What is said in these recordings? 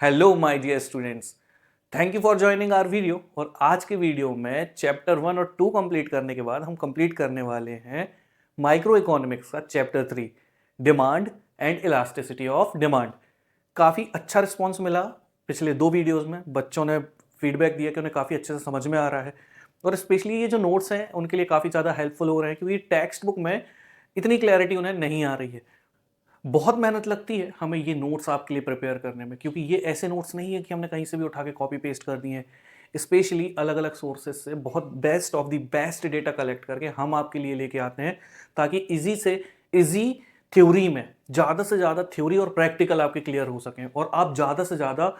Hello my dear students, thank you for joining our video. और आज के video में चैप्टर 1 और 2 कंप्लीट करने के बाद हम कंप्लीट करने वाले हैं माइक्रो इकोनॉमिक्स का chapter 3, demand and elasticity of demand. काफ़ी अच्छा रिस्पॉन्स मिला पिछले 2 वीडियोज़ में। बच्चों ने फीडबैक दिया कि उन्हें काफ़ी अच्छे से समझ में आ रहा है और स्पेशली ये जो नोट्स हैं उनके लिए काफ़ी ज़्यादा हेल्पफुल हो रहे हैं, क्योंकि टेक्स्ट बुक में इतनी क्लैरिटी उन्हें नहीं आ रही है। बहुत मेहनत लगती है हमें ये नोट्स आपके लिए प्रिपेयर करने में, क्योंकि ये ऐसे नोट्स नहीं है कि हमने कहीं से भी उठा के कॉपी पेस्ट कर दिए हैं। स्पेशली अलग अलग सोर्सेज से बहुत best of the best data collect करके हम आपके लिए लेके आते हैं, ताकि इजी से इजी थ्योरी में ज़्यादा से ज़्यादा थ्योरी और प्रैक्टिकल आपके क्लियर हो सकें और आप ज़्यादा से ज़्यादा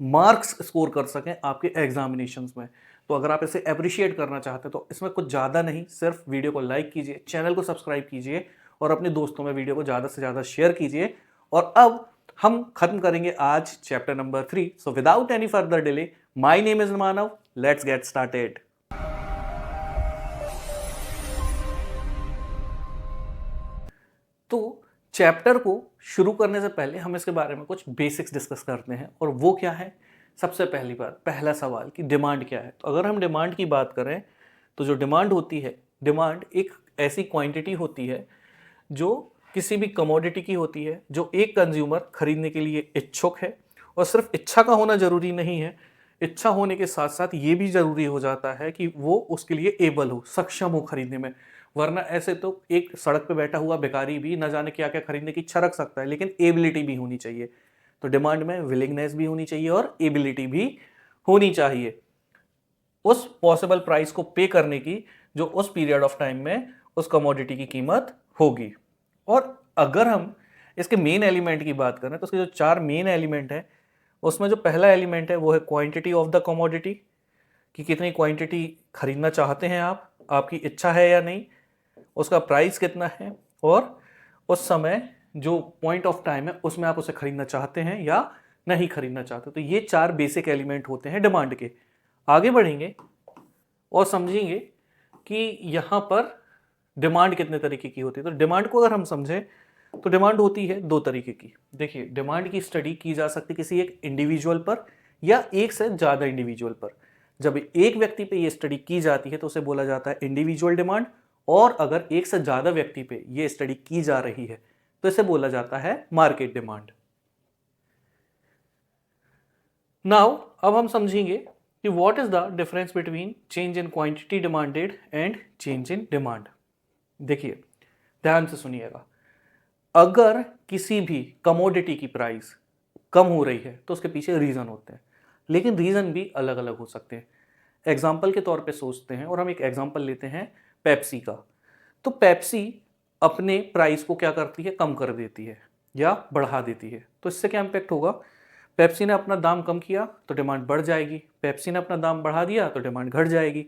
मार्क्स स्कोर कर सकें आपके एग्जामिनेशंस में। तो अगर आप इसे अप्रिशिएट करना चाहते हैं तो इसमें कुछ ज़्यादा नहीं, सिर्फ वीडियो को लाइक कीजिए, चैनल को सब्सक्राइब कीजिए और अपने दोस्तों में वीडियो को ज़्यादा से ज़्यादा शेयर कीजिए। और अब हम खत्म करेंगे आज chapter number 3। So without any further delay, my name is Manav, let's get started. तो चैप्टर को शुरू करने से पहले हम इसके बारे में कुछ बेसिक्स डिस्कस करते हैं, और वो क्या है। सबसे पहली बात, पहला सवाल कि डिमांड क्या है। तो अगर हम डिमांड की बात करें तो जो डिमांड होती है, डिमांड एक ऐसी क्वांटिटी होती है जो किसी भी कमोडिटी की होती है, जो एक कंज्यूमर खरीदने के लिए इच्छुक है। और सिर्फ इच्छा का होना जरूरी नहीं है, इच्छा होने के साथ साथ ये भी जरूरी हो जाता है कि वो उसके लिए एबल हो, सक्षम हो खरीदने में। वरना ऐसे तो एक सड़क पे बैठा हुआ भिखारी भी न जाने क्या क्या खरीदने की इच्छा रख सकता है, लेकिन एबिलिटी भी होनी चाहिए। तो डिमांड में विलिंगनेस भी होनी चाहिए और एबिलिटी भी होनी चाहिए उस पॉसिबल प्राइस को पे करने की, जो उस पीरियड ऑफ टाइम में उस कमोडिटी की कीमत होगी। और अगर हम इसके मेन एलिमेंट की बात करें तो उसके जो 4 मेन एलिमेंट हैं, उसमें जो पहला एलिमेंट है वो है क्वांटिटी ऑफ द कमोडिटी, कि कितनी क्वांटिटी खरीदना चाहते हैं आप, आपकी इच्छा है या नहीं, उसका प्राइस कितना है, और उस समय जो पॉइंट ऑफ टाइम है उसमें आप उसे खरीदना चाहते हैं या नहीं खरीदना चाहते। तो ये 4 बेसिक एलिमेंट होते हैं डिमांड के। आगे बढ़ेंगे और समझेंगे कि यहाँ पर डिमांड कितने तरीके की होती है। तो डिमांड को अगर हम समझें तो डिमांड होती है 2 तरीके की। देखिए, डिमांड की स्टडी की जा सकती है किसी एक इंडिविजुअल पर या एक से ज़्यादा इंडिविजुअल पर। जब एक व्यक्ति पे ये स्टडी की जाती है तो उसे बोला जाता है इंडिविजुअल डिमांड, और अगर एक से ज़्यादा व्यक्ति पे ये स्टडी की जा रही है तो इसे बोला जाता है मार्केट डिमांड। नाउ अब हम समझेंगे कि what is the difference between change in quantity demanded and change in demand. देखिए, ध्यान से सुनिएगा। अगर किसी भी कमोडिटी की प्राइस कम हो रही है तो उसके पीछे रीज़न होते हैं, लेकिन रीज़न भी अलग अलग हो सकते हैं। एग्जाम्पल के तौर पे सोचते हैं और हम एक एग्जाम्पल लेते हैं पेप्सी का। तो पेप्सी अपने प्राइस को क्या करती है, कम कर देती है या बढ़ा देती है। तो इससे क्या इम्पैक्ट होगा, पेप्सी ने अपना दाम कम किया तो डिमांड बढ़ जाएगी, पेप्सी ने अपना दाम बढ़ा दिया तो डिमांड घट जाएगी।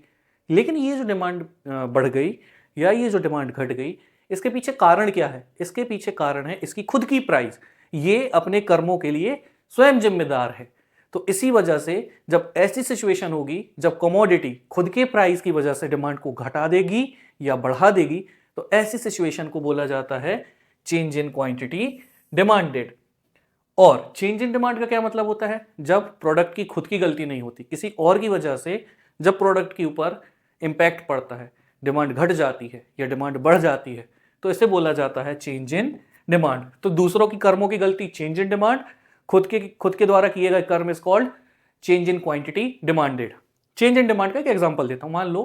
लेकिन ये जो डिमांड बढ़ गई या ये जो डिमांड घट गई, इसके पीछे कारण क्या है। इसके पीछे कारण है इसकी खुद की प्राइस। ये अपने कर्मों के लिए स्वयं जिम्मेदार है। तो इसी वजह से जब ऐसी सिचुएशन होगी जब कमोडिटी खुद के प्राइस की वजह से डिमांड को घटा देगी या बढ़ा देगी, तो ऐसी सिचुएशन को बोला जाता है चेंज इन क्वांटिटी डिमांडेड। और चेंज इन डिमांड का क्या मतलब होता है, जब प्रोडक्ट की खुद की गलती नहीं होती, किसी और की वजह से जब प्रोडक्ट के ऊपर इंपैक्ट पड़ता है, डिमांड घट जाती है या डिमांड बढ़ जाती है, तो इसे बोला जाता है चेंज इन डिमांड। तो दूसरों की कर्मों की गलती चेंज इन डिमांड, खुद के द्वारा किए गए कर्म is called change in quantity demanded. Change in demand का एक एग्जांपल देता हूं। मान लो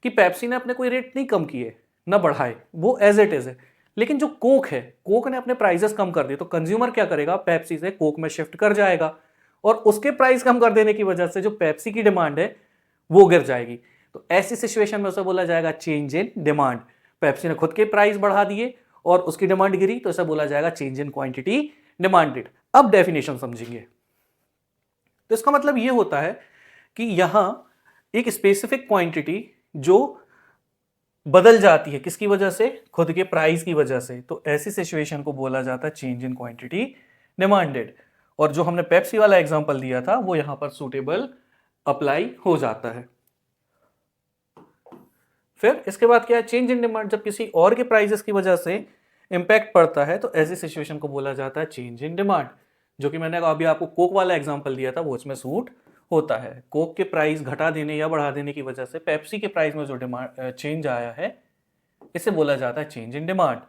कि पेप्सी ने अपने कोई रेट नहीं कम किए ना बढ़ाए, वो एज इट इज है। लेकिन जो कोक है, कोक ने अपने प्राइसेस कम कर दिए, तो कंज्यूमर क्या करेगा, पेप्सी से कोक में शिफ्ट कर जाएगा, और उसके प्राइस कम कर देने की वजह से जो पेप्सी की डिमांड है वो गिर जाएगी। तो ऐसी सिचुएशन में उसे बोला जाएगा चेंज इन डिमांड। पेप्सी ने खुद के प्राइस बढ़ा दिए और उसकी डिमांड गिरी, तो इसे बोला जाएगा चेंज इन क्वांटिटी डिमांडेड। अब डेफिनेशन समझेंगे। तो इसका मतलब यह होता है कि यहां एक स्पेसिफिक क्वांटिटी जो बदल जाती है, किसकी वजह से, खुद के प्राइस की वजह से, तो ऐसी सिचुएशन को बोला जाता है चेंज इन क्वांटिटी डिमांडेड। और जो हमने पेप्सी वाला एग्जांपल दिया था वो यहां पर सूटेबल अप्लाई हो जाता है। फिर इसके बाद क्या है, चेंज इन डिमांड, जब किसी और के प्राइसेस की वजह से इंपैक्ट पड़ता है तो ऐसी सिचुएशन को बोला जाता है चेंज इन डिमांड। जो कि मैंने अभी आपको कोक वाला एग्जांपल दिया था वो इसमें सूट होता है। कोक के प्राइस घटा देने या बढ़ा देने की वजह से पेप्सी के प्राइस में जो डिमांड चेंज आया है इसे बोला जाता है चेंज इन डिमांड।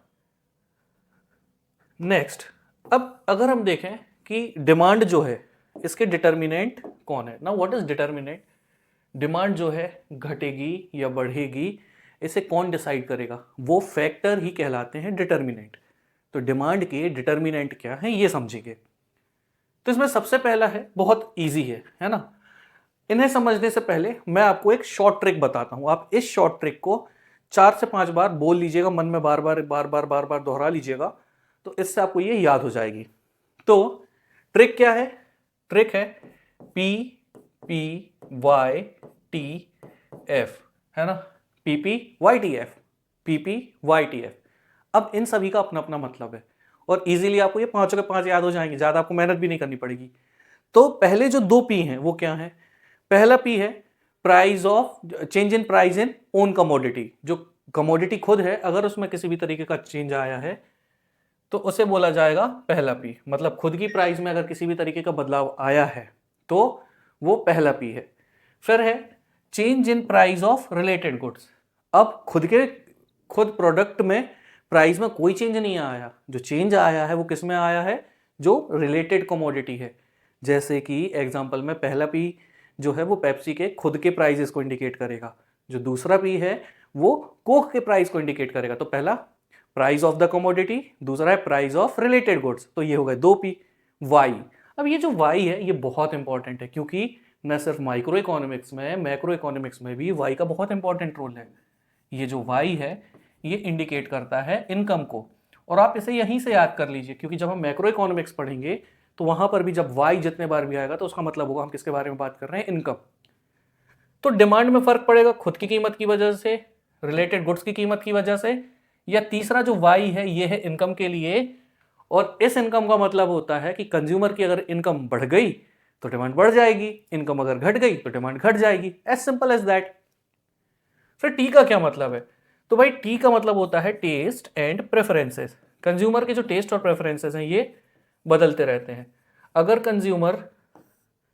नेक्स्ट, अब अगर हम देखें कि डिमांड जो है इसके डिटर्मिनेंट कौन है ना, व्हाट इज डिटर्मिनेंट? डिमांड जो है घटेगी या बढ़ेगी इसे कौन डिसाइड करेगा? वो फैक्टर ही कहलाते हैं डिटर्मिनेंट। तो डिमांड के डिटर्मिनेंट क्या है ये समझेंगे। तो इसमें सबसे पहला है, बहुत इजी है ना। इन्हें समझने से पहले मैं आपको एक शॉर्ट ट्रिक बताता हूं। आप इस शॉर्ट ट्रिक को 4 से 5 बार बोल लीजिएगा, मन में बार बार दोहरा लीजिएगा, तो इससे आपको ये याद हो जाएगी। तो ट्रिक क्या है? ट्रिक है P P Y T F, है ना, P P Y T F, P P Y T F. अब इन सभी का अपना अपना मतलब है और इजीली आपको ये 5 के 5 याद हो जाएंगे, ज्यादा आपको मेहनत भी नहीं करनी पड़ेगी। तो पहले जो 2 पी हैं वो क्या है? पहला पी है price of change in price in own commodity. जो कमोडिटी खुद है अगर उसमें किसी भी तरीके का चेंज आया है तो उसे बोला जाएगा पहला पी। मतलब खुद की प्राइस में अगर किसी भी तरीके का बदलाव आया है तो वो पहला पी है। फिर है change in price of related goods. अब खुद प्रोडक्ट में प्राइस में कोई चेंज नहीं आया, जो चेंज आया है वो किस में आया है? जो रिलेटेड कमोडिटी है। जैसे कि एग्जांपल में पहला पी जो है वो पेप्सी के खुद के प्राइसेस को इंडिकेट करेगा, जो दूसरा पी है वो कोक के प्राइस को इंडिकेट करेगा। तो पहला प्राइस ऑफ द कमोडिटी, दूसरा है प्राइस ऑफ रिलेटेड गुड्स। तो ये हो गए 2 पी। वाई, अब ये जो वाई है ये बहुत इंपॉर्टेंट है क्योंकि न सिर्फ माइक्रो इकोनॉमिक्स में, मैक्रो इकोनॉमिक्स में भी वाई का बहुत इंपॉर्टेंट रोल है। ये जो वाई है ये इंडिकेट करता है इनकम को, और आप इसे यहीं से याद कर लीजिए क्योंकि जब हम मैक्रो इकोनॉमिक्स पढ़ेंगे तो वहां पर भी जब वाई जितने बार भी आएगा तो उसका मतलब होगा हम किसके बारे में बात कर रहे हैं? इनकम। तो डिमांड में फर्क पड़ेगा खुद की कीमत की वजह से, रिलेटेड गुड्स की कीमत की वजह से, या तीसरा जो वाई है ये है इनकम के लिए। और इस इनकम का मतलब होता है कि कंज्यूमर की अगर इनकम बढ़ गई तो डिमांड बढ़ जाएगी, इनकम अगर घट गई तो डिमांड घट जाएगी। As simple as that. फिर टी का क्या मतलब है? तो भाई टी का मतलब होता है टेस्ट एंड प्रेफरेंसेस। कंज्यूमर के जो टेस्ट और प्रेफरेंसेस हैं ये बदलते रहते हैं। अगर कंज्यूमर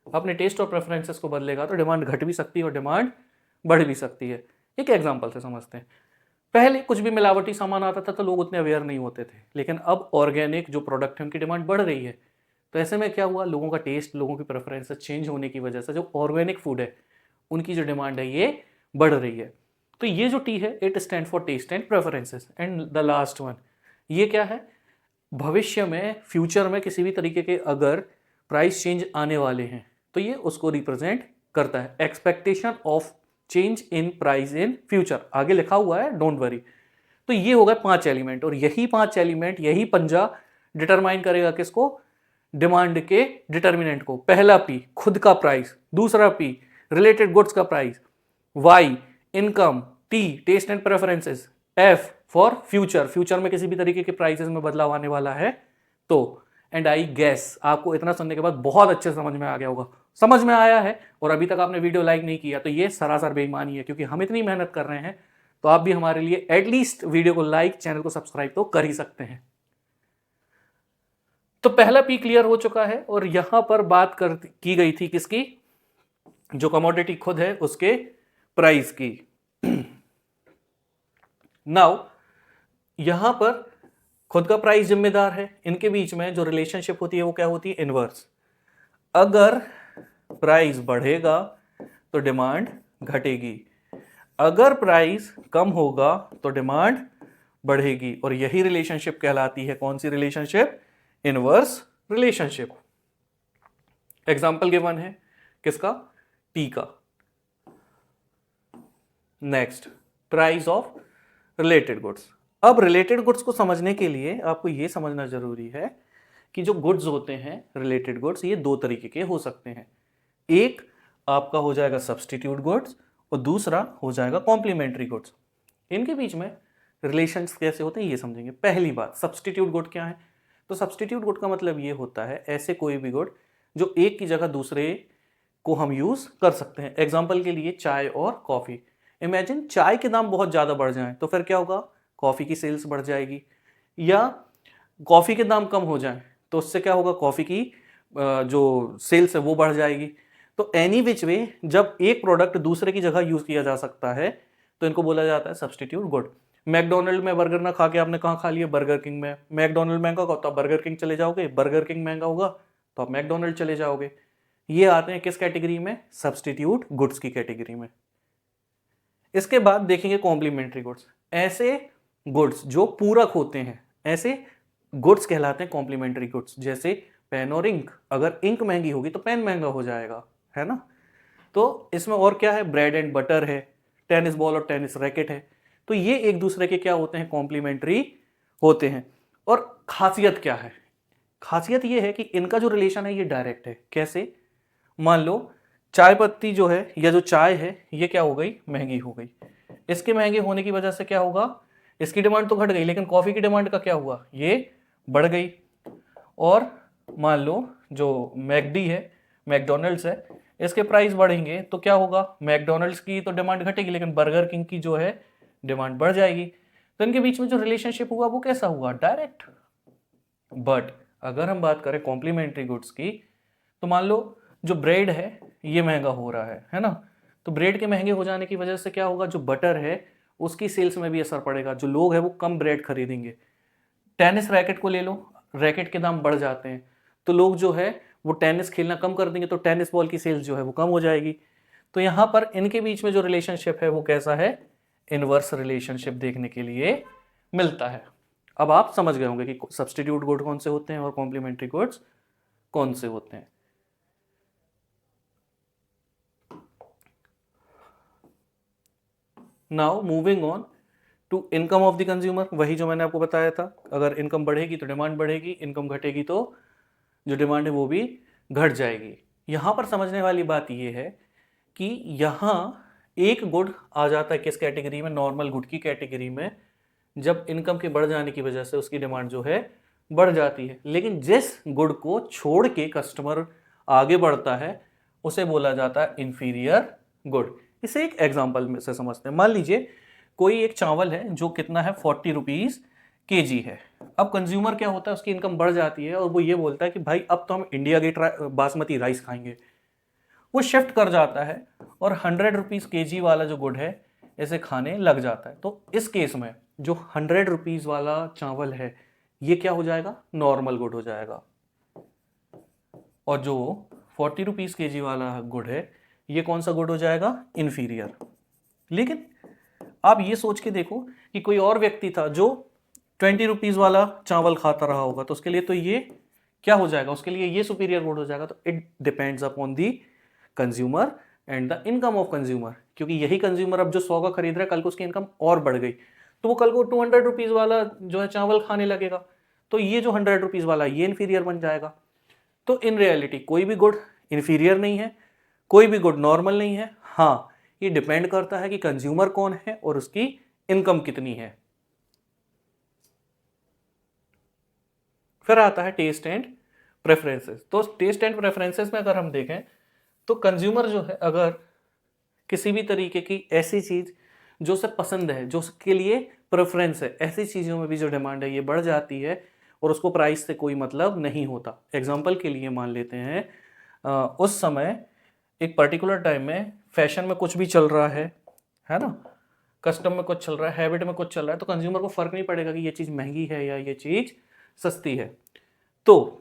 अपने टेस्ट और प्रेफरेंसेस को बदलेगा तो डिमांड घट भी सकती है और डिमांड बढ़ भी सकती है। एक एग्जांपल से समझते हैं। पहले कुछ भी मिलावटी सामान आता था तो लोग उतने अवेयर नहीं होते थे, लेकिन अब ऑर्गेनिक जो प्रोडक्ट है उनकी डिमांड बढ़ रही है। तो ऐसे में क्या हुआ? लोगों का टेस्ट, लोगों की प्रेफरेंसेस चेंज होने की वजह से जो ऑर्गेनिक फूड है उनकी जो डिमांड है ये बढ़ रही है। तो ये जो टी है it stand for taste and preferences. And the last one ये क्या है? भविष्य में, फ्यूचर में किसी भी तरीके के अगर प्राइस चेंज आने वाले हैं तो ये उसको रिप्रेजेंट करता है। Expectation of change in price in future, आगे लिखा हुआ है, डोंट वरी। तो ये हो गए 5 एलिमेंट, और यही 5 एलिमेंट, यही पंजा डिटरमाइन करेगा किसको? डिमांड के डिटर्मिनेंट को। पहला पी खुद का प्राइस, दूसरा पी रिलेटेड गुड्स का price, Y income, T taste and preferences, F for future, future में किसी भी तरीके के प्राइसेस में बदलाव आने वाला है तो। एंड आई गेस आपको इतना सुनने के बाद बहुत अच्छे समझ में आ गया होगा। समझ में आया है और अभी तक आपने वीडियो लाइक नहीं किया तो ये सरासर बेईमानी है, क्योंकि हम इतनी मेहनत कर रहे हैं तो आप भी हमारे लिए एटलीस्ट वीडियो को लाइक, चैनल को सब्सक्राइब तो कर ही सकते हैं। तो पहला पी क्लियर हो चुका है और यहां पर बात की गई थी किसकी? जो कमोडिटी खुद है उसके प्राइस की। नाउ यहां पर खुद का प्राइस जिम्मेदार है, इनके बीच में जो रिलेशनशिप होती है वो क्या होती है? इनवर्स। अगर प्राइस बढ़ेगा तो डिमांड घटेगी, अगर प्राइस कम होगा तो डिमांड बढ़ेगी, और यही रिलेशनशिप कहलाती है कौन सी relationship? Inverse relationship. Example given है किसका? टी का। Next, price of related goods. अब रिलेटेड गुड्स को समझने के लिए आपको यह समझना जरूरी है कि जो गुड्स होते हैं रिलेटेड गुड्स ये 2 तरीके के हो सकते हैं। एक आपका हो जाएगा सब्स्टिट्यूट गुड्स और दूसरा हो जाएगा कॉम्प्लीमेंट्री गुड्स। इनके बीच में रिलेशंस कैसे होते हैं ये समझेंगे। पहली बात, सब्स्टिट्यूट गुड क्या है? तो सब्स्टिट्यूट गुड का मतलब ये होता है ऐसे कोई भी गुड जो एक की जगह दूसरे को हम यूज कर सकते हैं। एग्जाम्पल के लिए चाय और कॉफी। इमेजिन चाय के दाम बहुत ज्यादा बढ़ जाएं तो फिर क्या होगा? कॉफी की सेल्स बढ़ जाएगी, या कॉफी के दाम कम हो जाएं तो उससे क्या होगा? कॉफी की जो सेल्स है वो बढ़ जाएगी। तो एनी विच वे जब एक प्रोडक्ट दूसरे की जगह यूज किया जा सकता है तो इनको बोला जाता है सब्सटीट्यूट गुड। मैकडोनल्ड में बर्गर ना खा के आपने कहाँ खा लिया? बर्गर किंग में। मैकडोनल्ड महंगा होगा तो आप बर्गर किंग चले जाओगे, बर्गर किंग महंगा होगा तो आप मैकडोनल्ड चले जाओगे। ये आते हैं किस कैटेगरी में? सब्सटीट्यूट गुड्स की कैटेगरी में। इसके बाद देखेंगे कॉम्प्लीमेंट्री गुड्स। ऐसे गुड्स जो पूरक होते हैं, ऐसे गुड्स कहलाते हैं कॉम्प्लीमेंट्री गुड्स। जैसे पेन और इंक, अगर इंक महंगी होगी तो पेन महंगा हो जाएगा, है ना। तो इसमें और क्या है? ब्रेड एंड बटर है, टेनिस बॉल और टेनिस रैकेट है। तो ये एक दूसरे के क्या होते हैं? कॉम्प्लीमेंट्री होते हैं। और खासियत क्या है? खासियत ये है कि इनका जो रिलेशन है ये डायरेक्ट है। कैसे? मान लो चाय पत्ती जो है या जो चाय है ये क्या हो गई? महंगी हो गई। इसके महंगे होने की वजह से क्या होगा? इसकी डिमांड तो घट गई, लेकिन कॉफी की डिमांड का क्या हुआ? ये बढ़ गई। और मान लो जो मैकडी है, मैकडोनल्ड्स है, इसके प्राइस बढ़ेंगे तो क्या होगा? मैकडोनल्ड्स की तो डिमांड घटेगी लेकिन बर्गर किंग की जो है डिमांड बढ़ जाएगी। तो इनके बीच में जो रिलेशनशिप हुआ वो कैसा हुआ? डायरेक्ट। बट अगर हम बात करें कॉम्प्लीमेंट्री गुड्स की, तो मान लो जो ब्रेड है ये महंगा हो रहा है ना। तो ब्रेड के महंगे हो जाने की वजह से क्या होगा? जो बटर है उसकी सेल्स में भी असर पड़ेगा, जो लोग हैं वो कम ब्रेड खरीदेंगे। टेनिस रैकेट को ले लो, रैकेट के दाम बढ़ जाते हैं तो लोग जो है वो टेनिस खेलना कम कर देंगे, तो टेनिस बॉल की सेल्स जो है वो कम हो जाएगी। तो यहाँ पर इनके बीच में जो रिलेशनशिप है वो कैसा है? इनवर्स रिलेशनशिप देखने के लिए मिलता है। अब आप समझ गए होंगे कि सब्स्टिट्यूट गुड कौन से होते हैं और कॉम्प्लीमेंट्री गुड्स कौन से होते हैं। Now moving on to income of the consumer. वही जो मैंने आपको बताया था, अगर इनकम बढ़ेगी तो डिमांड बढ़ेगी, इनकम घटेगी तो जो डिमांड है वो भी घट जाएगी। यहाँ पर समझने वाली बात ये है कि यहाँ एक गुड आ जाता है किस कैटेगरी में? नॉर्मल गुड की कैटेगरी में, जब इनकम के बढ़ जाने की वजह से उसकी डिमांड जो है बढ़ जाती है। लेकिन जिस गुड को छोड़ के कस्टमर आगे बढ़ता है उसे बोला जाता है इंफीरियर गुड। इसे एक एग्जाम्पल में से समझते हैं। मान लीजिए कोई एक चावल है जो कितना है? 40 रुपीज़ केजी है। अब कंज्यूमर क्या होता है? उसकी इनकम बढ़ जाती है और वो ये बोलता है कि भाई अब तो हम इंडिया गेट बासमती राइस खाएंगे। वो शिफ्ट कर जाता है और 100 रुपीज़ केजी वाला जो गुड है इसे खाने लग जाता है। तो इस केस में जो 100 रुपीज़ वाला चावल है ये क्या हो जाएगा? नॉर्मल गुड हो जाएगा। और जो 40 रुपीज़ केजी वाला गुड है ये कौन सा गुड हो जाएगा? इन्फीरियर। लेकिन आप ये सोच के देखो कि कोई और व्यक्ति था जो 20 रुपीज़ वाला चावल खाता रहा होगा, तो उसके लिए तो ये क्या हो जाएगा? उसके लिए ये सुपीरियर गुड हो जाएगा। तो it depends upon the consumer and the income of consumer. क्योंकि यही कंज्यूमर अब जो 100 का खरीद रहा है, कल को उसकी इनकम और बढ़ गई तो वो कल को 200 रुपीज़ वाला जो है चावल खाने लगेगा, तो ये जो 100 रुपीज़ वाला ये इन्फीरियर बन जाएगा। तो इन रियलिटी कोई भी गुड इन्फीरियर नहीं है, कोई भी गुड नॉर्मल नहीं है। हाँ, ये डिपेंड करता है कि कंज्यूमर कौन है और उसकी इनकम कितनी है। फिर आता है टेस्ट एंड प्रेफरेंसेस। तो टेस्ट एंड प्रेफरेंसेस में अगर हम देखें तो कंज्यूमर जो है अगर किसी भी तरीके की ऐसी चीज़ जो उसे पसंद है, जो उसके लिए प्रेफरेंस है, ऐसी चीज़ों में भी जो डिमांड है ये बढ़ जाती है और उसको प्राइस से कोई मतलब नहीं होता। एग्जाम्पल के लिए मान लेते हैं उस समय एक पर्टिकुलर टाइम में फैशन में कुछ भी चल रहा है ना, कस्टम में कुछ चल रहा है, हैबिट में कुछ चल रहा है, तो कंज्यूमर को फर्क नहीं पड़ेगा कि ये चीज़ महंगी है या ये चीज़ सस्ती है। तो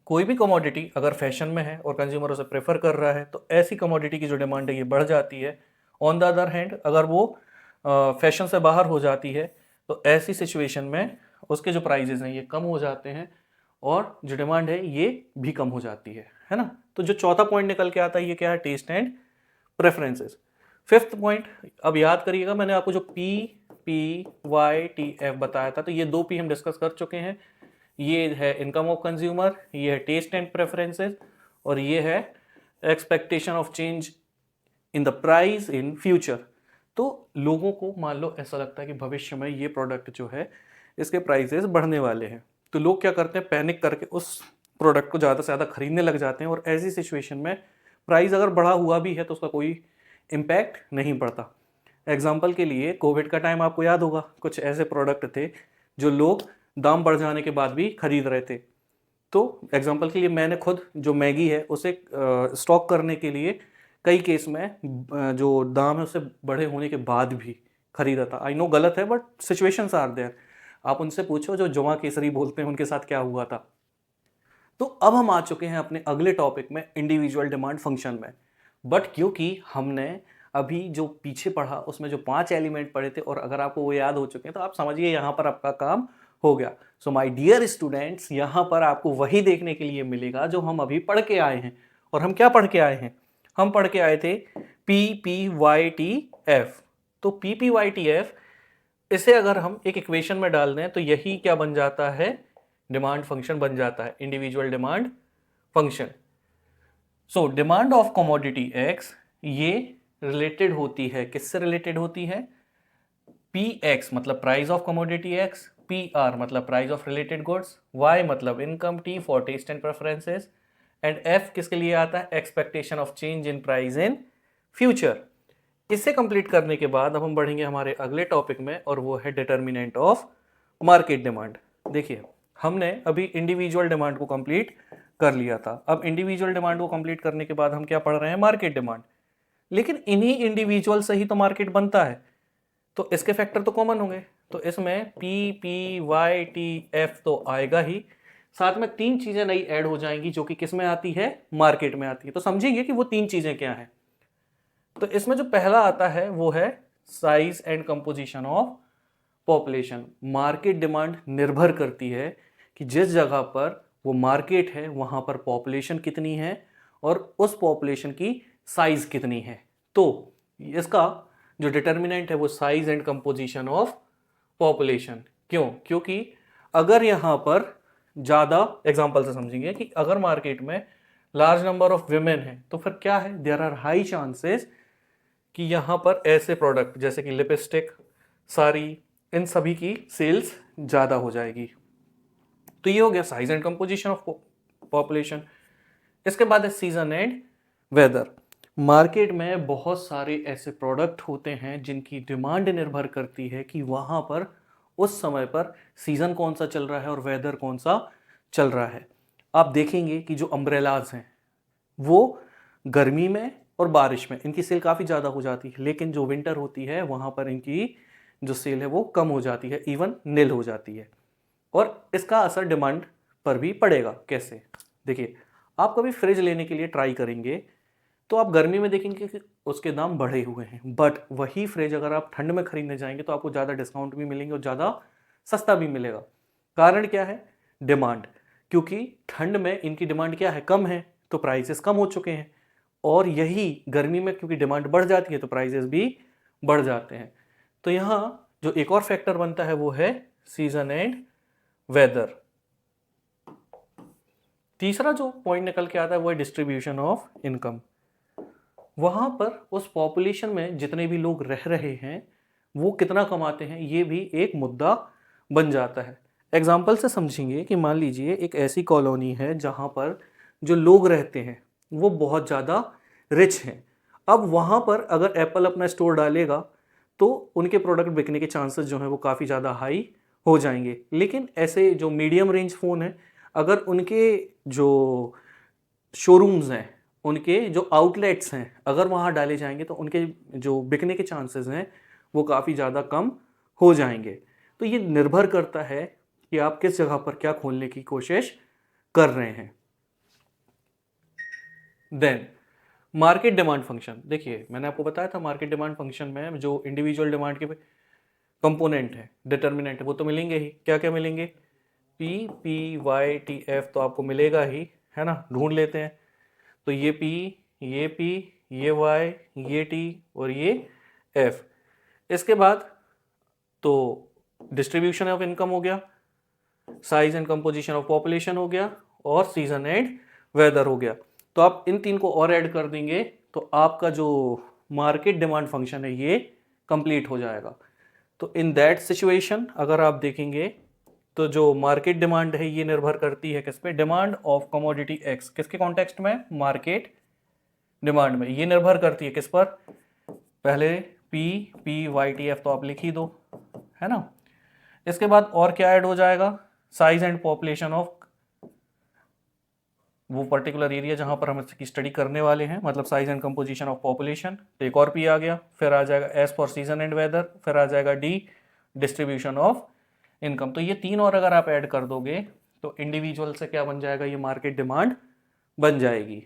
कोई भी कमोडिटी अगर फैशन में है और कंज्यूमर उसे प्रेफर कर रहा है तो ऐसी कमोडिटी की जो डिमांड है ये बढ़ जाती है। ऑन द अदर हैंड अगर वो फैशन से बाहर हो जाती है तो ऐसी सिचुएशन में उसके जो प्राइजेस हैं ये कम हो जाते हैं और जो डिमांड है ये भी कम हो जाती है ना। तो जो चौथा पॉइंट निकल के आता है ये क्या है? Taste and preferences. Fifth point अब याद करिएगा, मैंने आपको जो PPYTF बताया था, तो ये 2 P हम डिस्कस कर चुके हैं। ये है इनकम ऑफ कंज्यूमर, ये है टेस्ट एंड प्रेफरेंसेस और ये है expectation of change in the price in future. तो लोगों को मान लो ऐसा लगता है कि भविष्य में ये प्रोडक्ट जो है इसके प्राइसेस बढ़ने वाले हैं, तो लोग क्या करते हैं? पैनिक करके उस प्रोडक्ट को ज़्यादा से ज़्यादा खरीदने लग जाते हैं और ऐसी सिचुएशन में प्राइस अगर बढ़ा हुआ भी है तो उसका कोई इम्पैक्ट नहीं पड़ता। एग्जाम्पल के लिए कोविड का टाइम आपको याद होगा, कुछ ऐसे प्रोडक्ट थे जो लोग दाम बढ़ जाने के बाद भी खरीद रहे थे। तो एग्जांपल के लिए मैंने खुद जो मैगी है उसे स्टॉक करने के लिए कई केस में जो दाम है उससे बड़े होने के बाद भी खरीदा था। आई नो गलत है, बट सिचुएशंस आर देयर। आप उनसे पूछो जो जुमा केसरी बोलते हैं उनके साथ क्या हुआ था। तो अब हम आ चुके हैं अपने अगले टॉपिक में, इंडिविजुअल डिमांड फंक्शन में। बट क्योंकि हमने अभी जो पीछे पढ़ा उसमें जो 5 एलिमेंट पढ़े थे और अगर आपको वो याद हो चुके हैं तो आप समझिए यहाँ पर आपका काम हो गया। सो माय डियर स्टूडेंट्स, यहाँ पर आपको वही देखने के लिए मिलेगा जो हम अभी पढ़ के आए हैं। और हम क्या पढ़ के आए हैं? हम पढ़ के आए थे PPYTF। तो PPYTF, इसे अगर हम एक इक्वेशन में डाल दें तो यही क्या बन जाता है? डिमांड फंक्शन बन जाता है, individual demand function. So demand of commodity X ये रिलेटेड होती है, किससे रिलेटेड होती है? Px मतलब price of commodity X, PR मतलब price of related goods, Y मतलब income, T for taste and preferences, and F किसके लिए आता है? Expectation of change in price in future. इसे कंप्लीट करने के बाद अब हम बढ़ेंगे हमारे अगले टॉपिक में और वो है डिटर्मिनेंट ऑफ मार्केट डिमांड। देखिए, हमने अभी इंडिविजुअल डिमांड को कंप्लीट कर लिया था। अब इंडिविजुअल डिमांड को कंप्लीट करने के बाद हम क्या पढ़ रहे हैं? Market demand. लेकिन इन्हीं इंडिविजुअल से ही तो मार्केट बनता है, तो इसके फैक्टर तो कॉमन होंगे। तो इसमें PPYTF तो आएगा ही, साथ में 3 चीजें नई ऐड हो जाएंगी जो कि किस में आती है? मार्केट में आती है। तो समझिए कि वो 3 चीजें क्या हैं। तो इसमें जो पहला आता है वो है size and composition of population. Market demand निर्भर करती है कि जिस जगह पर वो मार्केट है वहां पर पॉपुलेशन कितनी है और उस पॉपुलेशन की साइज कितनी है। तो इसका जो डिटर्मिनेंट है वो size and composition of population. क्यों? क्योंकि अगर यहां पर ज्यादा, एग्जांपल से समझेंगे कि अगर मार्केट में लार्ज नंबर ऑफ विमेन है तो फिर क्या है? देयर आर हाई चांसेस कि यहां पर ऐसे प्रोडक्ट जैसे कि लिपस्टिक, साड़ी, इन सभी की सेल्स ज्यादा हो जाएगी। तो ये हो गया size and composition of population. इसके बाद है सीजन एंड वेदर। मार्केट में बहुत सारे ऐसे प्रोडक्ट होते हैं जिनकी डिमांड निर्भर करती है कि वहां पर उस समय पर सीजन कौन सा चल रहा है और वेदर कौन सा चल रहा है। आप देखेंगे कि जो अम्ब्रेलाज हैं वो गर्मी में और बारिश में इनकी सेल काफ़ी ज़्यादा हो जाती है, लेकिन जो विंटर होती है वहाँ पर इनकी जो सेल है वो कम हो जाती है, इवन नील हो जाती है। और इसका असर डिमांड पर भी पड़ेगा। कैसे? देखिए, आप कभी फ्रिज लेने के लिए ट्राई करेंगे तो आप गर्मी में देखेंगे कि उसके दाम बढ़े हुए हैं, बट वही फ्रिज अगर आप ठंड में खरीदने जाएंगे तो आपको ज़्यादा डिस्काउंट भी मिलेंगे और ज़्यादा सस्ता भी मिलेगा। कारण क्या है? डिमांड। क्योंकि ठंड में इनकी डिमांड क्या है? कम है, तो प्राइसेस कम हो चुके हैं। और यही गर्मी में क्योंकि डिमांड बढ़ जाती है तो प्राइसेस भी बढ़ जाते हैं। तो यहाँ जो एक और फैक्टर बनता है वो है सीजन एंड वेदर। तीसरा जो पॉइंट निकल के आता है वो है डिस्ट्रीब्यूशन ऑफ इनकम। वहां पर उस पॉपुलेशन में जितने भी लोग रह रहे हैं वो कितना कमाते हैं, ये भी एक मुद्दा बन जाता है। एग्जाम्पल से समझेंगे कि मान लीजिए एक ऐसी कॉलोनी है जहां पर जो लोग रहते हैं वो बहुत ज़्यादा रिच हैं। अब वहां पर अगर एप्पल अपना स्टोर डालेगा तो उनके प्रोडक्ट बिकने के चांसेस जो हैं वो काफ़ी ज़्यादा हाई हो जाएंगे। लेकिन ऐसे जो मीडियम रेंज फ़ोन है, अगर उनके जो शोरूम्स हैं, उनके जो आउटलेट्स हैं, अगर वहाँ डाले जाएंगे तो उनके जो बिकने के चांसेस हैं वो काफ़ी ज़्यादा कम हो जाएंगे। तो ये निर्भर करता है कि आप किस जगह पर क्या खोलने की कोशिश कर रहे हैं। Then market demand function. देखिए, मैंने आपको बताया था मार्केट डिमांड फंक्शन में जो इंडिविजुअल डिमांड के कंपोनेंट है, डिटर्मिनेंट है, वो तो मिलेंगे ही। क्या क्या मिलेंगे? PPYTF तो आपको मिलेगा ही, है ना? ढूंढ लेते हैं। तो ये P, ये P, ये Y, ये T और ये F। इसके बाद तो डिस्ट्रीब्यूशन ऑफ इनकम हो गया, size and composition of population हो गया और सीजन एंड वेदर हो गया। तो आप इन 3 को और ऐड कर देंगे तो आपका जो मार्केट डिमांड फंक्शन है ये कंप्लीट हो जाएगा। तो इन दैट सिचुएशन अगर आप देखेंगे तो जो मार्केट डिमांड है ये निर्भर करती है किस पे? Demand of commodity x. किसके कॉन्टेक्स्ट में? मार्केट डिमांड में। ये निर्भर करती है किस पर? पहले PPYTF तो आप लिख ही दो, है ना? इसके बाद और क्या ऐड हो जाएगा? साइज एंड पॉपुलेशन ऑफ वो पर्टिकुलर एरिया जहाँ पर हम इसकी स्टडी करने वाले हैं, मतलब size and composition of population. तो एक और पी आ गया, फिर आ जाएगा S for season and weather, फिर आ जाएगा डी डिस्ट्रीब्यूशन ऑफ इनकम। तो ये तीन और अगर आप ऐड कर दोगे तो इंडिविजुअल से क्या बन जाएगा, ये मार्केट डिमांड बन जाएगी।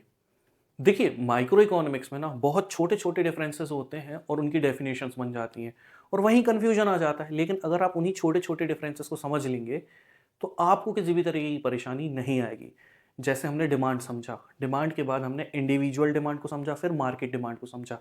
देखिए माइक्रो इकोनॉमिक्स में ना बहुत छोटे छोटे डिफरेंसेस होते हैं और उनकी डेफिनेशंस बन जाती हैं और वहीं कंफ्यूजन आ जाता है। लेकिन अगर आप उन्हीं छोटे छोटे डिफरेंसेस को समझ लेंगे तो आपको किसी भी तरीके की परेशानी नहीं आएगी। जैसे हमने डिमांड समझा, डिमांड के बाद हमने इंडिविजुअल डिमांड को समझा, फिर मार्केट डिमांड को समझा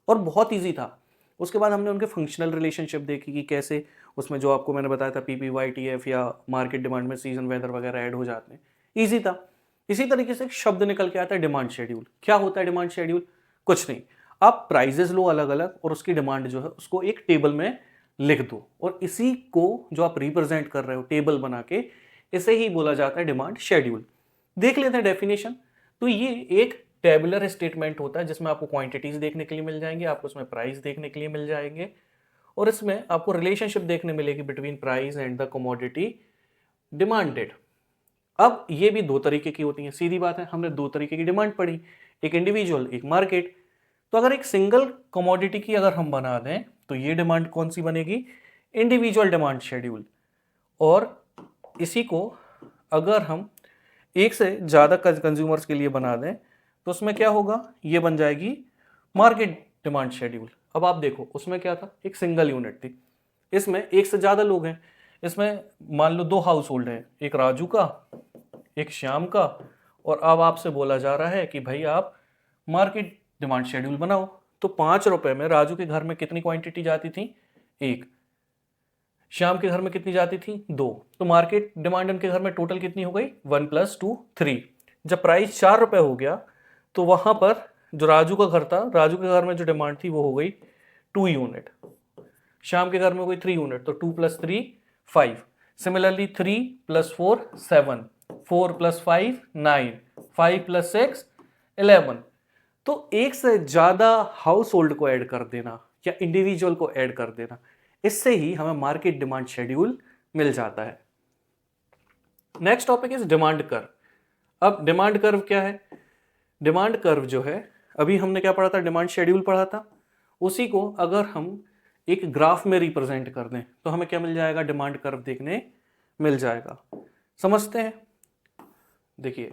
और बहुत ईजी था। उसके बाद हमने उनके फंक्शनल रिलेशनशिप देखी कि कैसे उसमें जो आपको मैंने बताया था PPYTF या मार्केट डिमांड में सीजन वेदर वगैरह ऐड हो जाते हैं, ईजी था। इसी तरीके से एक शब्द निकल के आता है डिमांड शेड्यूल। क्या होता है डिमांड शेड्यूल? कुछ नहीं, आप प्राइजेस लो अलग अलग और उसकी डिमांड जो है उसको एक टेबल में लिख दो और इसी को जो आप रिप्रेजेंट कर रहे हो टेबल बना के, इसे ही बोला जाता है डिमांड शेड्यूल। देख लेते हैं डेफिनेशन। तो ये एक टेबुलर स्टेटमेंट होता है जिसमें आपको क्वांटिटीज देखने के लिए मिल जाएंगे, आपको उसमें प्राइस देखने के लिए मिल जाएंगे और इसमें आपको रिलेशनशिप देखने मिलेगी between price and the commodity demanded. अब ये भी दो तरीके की होती हैं, सीधी बात है, हमने दो तरीके की डिमांड पढ़ी, एक इंडिविजुअल एक मार्केट। तो अगर एक सिंगल कमोडिटी की अगर हम बना दें तो ये डिमांड कौन सी बनेगी, इंडिविजुअल डिमांड शेड्यूल। और इसी को अगर हम एक से ज़्यादा कंज्यूमर्स के लिए बना दें तो उसमें क्या होगा, ये बन जाएगी मार्केट डिमांड शेड्यूल। अब आप देखो उसमें क्या था, एक सिंगल यूनिट थी, इसमें एक से ज़्यादा लोग हैं, इसमें मान लो 2 हाउस होल्ड हैं, एक राजू का एक श्याम का, और अब आपसे बोला जा रहा है कि भाई आप मार्केट डिमांड शेड्यूल बनाओ। तो 5 रुपए में राजू के घर में कितनी क्वांटिटी जाती थी, 1। श्याम के घर में कितनी जाती थी, 2। तो मार्केट डिमांड उनके घर में टोटल कितनी हो गई, 1 + 2 3। जब प्राइस 4 रुपए हो गया तो वहां पर जो राजू का घर था, राजू के घर में जो डिमांड थी वो हो गई 2 यूनिट, श्याम के घर में हो गई 3 यूनिट, तो 2 + 3 5। सिमिलरली 3 + 4 7, 4 + 5 9, 5 + 6 11। तो एक से ज्यादा हाउस होल्ड को ऐड कर देना या इंडिविजुअल को ऐड कर देना, इससे ही हमें मार्केट डिमांड शेड्यूल मिल जाता है। Next topic is demand curve. अब डिमांड कर्व क्या है, डिमांड कर्व जो है, अभी हमने क्या पढ़ा था, डिमांड शेड्यूल पढ़ा था, उसी को अगर हम एक ग्राफ में रिप्रेजेंट कर दें तो हमें क्या मिल जाएगा, डिमांड कर्व देखने मिल जाएगा। समझते हैं, देखिए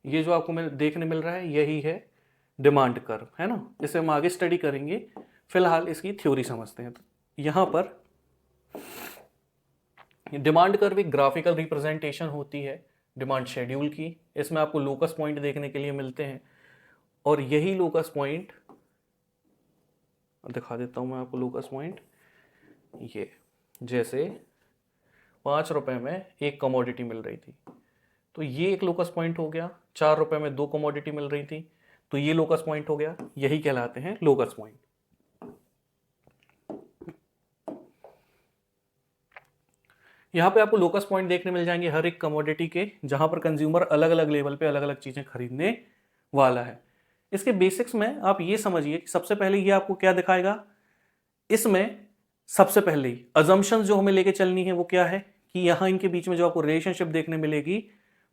ये जो आपको देखने मिल रहा है यही है डिमांड कर्व, है ना। इसे हम आगे स्टडी करेंगे, फिलहाल इसकी थ्योरी समझते हैं। तो यहां पर डिमांड कर्व एक ग्राफिकल रिप्रेजेंटेशन होती है डिमांड शेड्यूल की। इसमें आपको लोकस पॉइंट देखने के लिए मिलते हैं और यही लोकस पॉइंट दिखा देता हूं मैं आपको। लोकस पॉइंट ये, जैसे 5 रुपए में एक कमोडिटी मिल रही थी तो ये एक लोकस पॉइंट हो गया, 4 रुपए में 2 कमोडिटी मिल रही थी तो ये लोकस पॉइंट हो गया, यही कहलाते हैं लोकस पॉइंट। यहाँ पे आपको लोकस पॉइंट देखने मिल जाएंगे हर एक कमोडिटी के, जहां पर कंज्यूमर अलग अलग लेवल पे अलग अलग चीजें खरीदने वाला है। इसके बेसिक्स में आप ये समझिए कि सबसे पहले ये आपको क्या दिखाएगा, इसमें सबसे पहले ही अजम्पशंस जो हमें लेके चलनी है वो क्या है कि यहाँ इनके बीच में जो आपको रिलेशनशिप देखने मिलेगी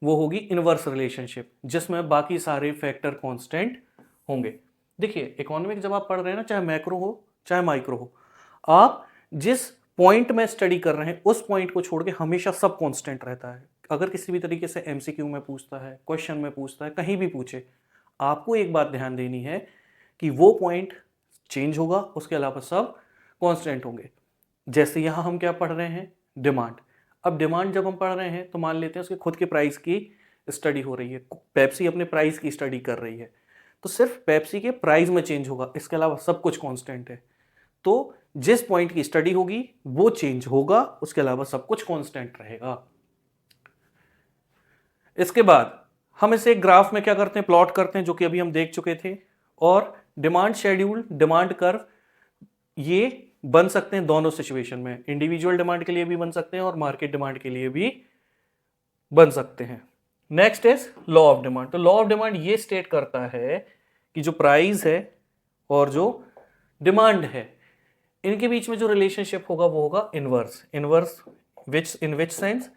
वो होगी इनवर्स रिलेशनशिप, जिसमें बाकी सारे फैक्टर कांस्टेंट होंगे। देखिए इकोनॉमिक जब आप पढ़ रहे हैं ना, चाहे मैक्रो हो चाहे माइक्रो हो, आप जिस पॉइंट में स्टडी कर रहे हैं उस पॉइंट को छोड़ के हमेशा सब कांस्टेंट रहता है। अगर किसी भी तरीके से MCQ में पूछता है, क्वेश्चन में पूछता है, कहीं भी पूछे, आपको एक बात ध्यान देनी है कि वो पॉइंट चेंज होगा, उसके अलावा सब कांस्टेंट होंगे। जैसे यहाँ हम क्या पढ़ रहे हैं, डिमांड। अब डिमांड जब हम पढ़ रहे हैं तो मान लेते हैं उसके खुद के प्राइस की स्टडी हो रही है, पेप्सी अपने प्राइस की स्टडी कर रही है, तो सिर्फ पेप्सी के प्राइस में चेंज होगा, इसके अलावा सब कुछ कांस्टेंट है। तो जिस पॉइंट की स्टडी होगी वो चेंज होगा, उसके अलावा सब कुछ कांस्टेंट रहेगा। इसके बाद हम इसे ग्राफ में क्या करते हैं, प्लॉट करते हैं, जो कि अभी हम देख चुके थे। और डिमांड शेड्यूल, डिमांड कर्व, ये बन सकते हैं दोनों सिचुएशन में, इंडिविजुअल डिमांड के लिए भी बन सकते हैं और मार्केट डिमांड के लिए भी बन सकते हैं। Next is law of demand. तो लॉ ऑफ डिमांड ये स्टेट करता है कि जो प्राइस है और जो डिमांड है इनके बीच में जो रिलेशनशिप होगा वो होगा inverse. Inverse in which sense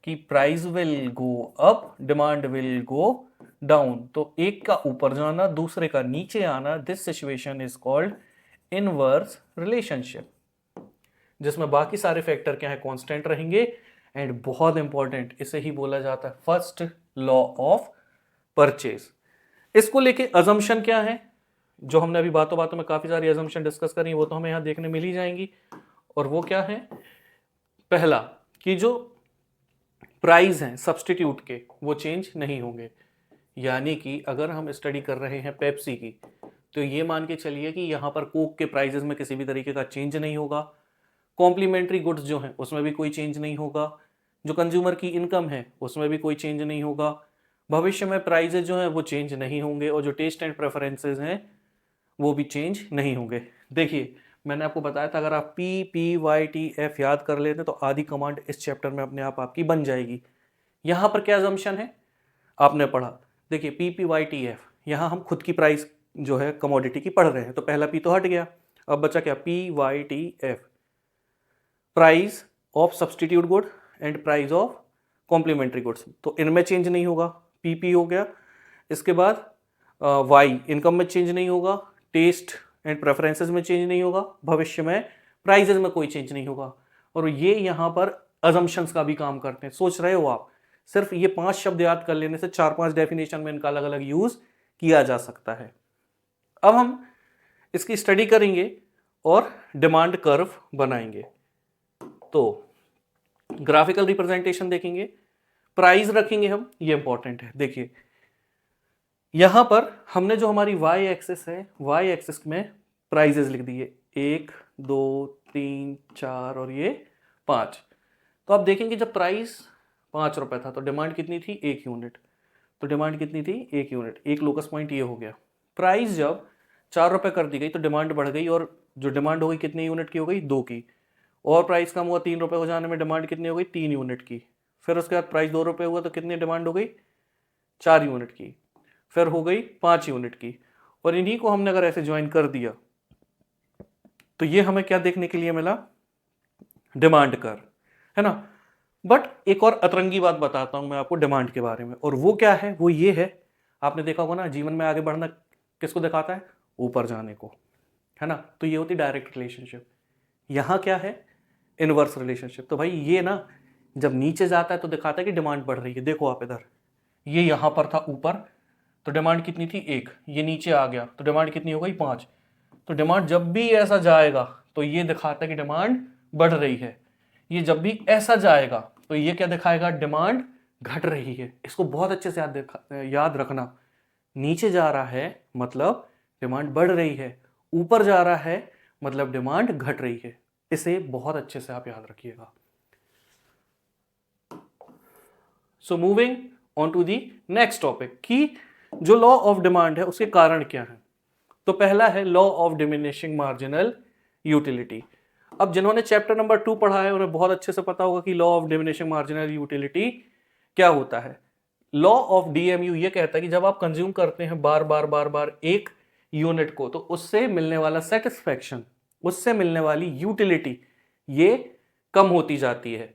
कि price will go up, demand will go down. तो एक का ऊपर जाना, दूसरे का नीचे आना, this situation is called inverse relationship, जिसमें बाकी सारे फैक्टर क्या है, कांस्टेंट रहेंगे। एंड बहुत इंपॉर्टेंट, इसे ही बोला जाता है फर्स्ट लॉ ऑफ परचेज। इसको लेके अजम्पशन क्या है, जो हमने अभी बातों बातों में काफी सारी अजम्पशन डिस्कस करी, वो तो हमें यहां देखने मिल ही जाएंगी। और वो क्या है, पहला कि जो प्राइस हैं सब्सटीट्यूट के वो चेंज नहीं होंगे। यानी कि अगर हम स्टडी कर रहे हैं पेप्सी की, तो ये मान के चलिए कि यहां पर कोक के प्राइसेस में किसी भी तरीके का चेंज नहीं होगा। कॉम्प्लीमेंट्री गुड्स जो हैं उसमें भी कोई चेंज नहीं होगा। जो कंज्यूमर की इनकम है उसमें भी कोई चेंज नहीं होगा। भविष्य में प्राइजेज जो हैं वो चेंज नहीं होंगे। और जो टेस्ट एंड प्रेफरेंसेज हैं वो भी चेंज नहीं होंगे। देखिए मैंने आपको बताया था, अगर आप PPYTF याद कर लेते तो आधी कमांड इस चैप्टर में अपने आप आपकी बन जाएगी। यहां पर क्या अजम्पशन है आपने पढ़ा, देखिए PPYTF, यहां हम खुद की प्राइस जो है कमोडिटी की पढ़ रहे हैं, तो पहला P तो हट गया, अब बचा क्या, PYTF, price of substitute good and price of complementary goods. तो इनमें चेंज नहीं होगा, PP हो गया। इसके बाद वाई, इनकम में चेंज नहीं होगा, टेस्ट एंड प्रेफरेंसेस में चेंज नहीं होगा, भविष्य में प्राइजेस में कोई चेंज नहीं होगा। और ये यहाँ पर अजम्पशंस का भी काम करते हैं। सोच रहे हो आप, सिर्फ ये 5 शब्द याद कर लेने से 4-5 डेफिनेशन में इनका अलग अलग यूज किया जा सकता है। अब हम इसकी स्टडी करेंगे और डिमांड कर्व बनाएंगे। तो ग्राफिकल रिप्रेजेंटेशन देखेंगे, प्राइस रखेंगे हम, ये इंपॉर्टेंट है। देखिए यहां पर हमने जो हमारी वाई एक्सिस है, वाई एक्सिस में प्राइजेस लिख दिए 1 2 3 4 और ये 5। तो आप देखेंगे जब प्राइस 5 रुपए था तो डिमांड कितनी थी, 1 यूनिट। तो डिमांड कितनी थी, 1 यूनिट। एक लोकस पॉइंट ये हो गया। प्राइस जब 4 रुपए कर दी गई तो डिमांड बढ़ गई, और जो डिमांड हो गई कितनी यूनिट की हो गई, 2 की। और प्राइस कम हुआ 3 रुपए हो जाने में डिमांड कितनी हो गई, 3 यूनिट की। फिर उसके बाद प्राइस 2 रुपए हुआ तो कितनी डिमांड हो गई, 4 यूनिट की। फिर हो गई 5 यूनिट की। और इन्हीं को हमने अगर ऐसे ज्वाइन कर दिया तो ये हमें क्या देखने के लिए मिला, डिमांड कर्व, है ना। बट एक और अतरंगी बात बताता हूं मैं आपको डिमांड के बारे में, और वो क्या है, वो ये है, आपने देखा होगा ना, जीवन में आगे बढ़ना किसको दिखाता है, ऊपर जाने को, है ना। तो ये होती डायरेक्ट रिलेशनशिप। यहां क्या है, इनवर्स रिलेशनशिप। तो भाई ये ना जब नीचे जाता है तो दिखाता है कि डिमांड बढ़ रही है। देखो आप इधर, ये यहां पर था ऊपर तो डिमांड कितनी थी, 1, ये नीचे आ गया तो डिमांड कितनी हो गई, 5। तो डिमांड जब भी ऐसा जाएगा तो ये दिखाता है कि डिमांड बढ़ रही है। ये जब भी ऐसा जाएगा तो ये क्या दिखाएगा, डिमांड घट रही है। इसको बहुत अच्छे से याद रखना। नीचे जा रहा है मतलब डिमांड बढ़ रही है, ऊपर जा रहा है मतलब डिमांड घट रही है। इसे बहुत अच्छे से आप याद रखिएगा। So moving on to the next topic, कि जो लॉ ऑफ डिमांड है उसके कारण क्या है। तो पहला है law of diminishing marginal utility. अब जिन्होंने चैप्टर नंबर 2 पढ़ा है उन्हें बहुत अच्छे से पता होगा कि law of diminishing marginal utility क्या होता है। लॉ ऑफ DMU ये कहता है कि जब आप कंज्यूम करते हैं बार बार बार बार एक यूनिट को, तो उससे मिलने वाला सेटिस्फैक्शन, उससे मिलने वाली यूटिलिटी ये कम होती जाती है।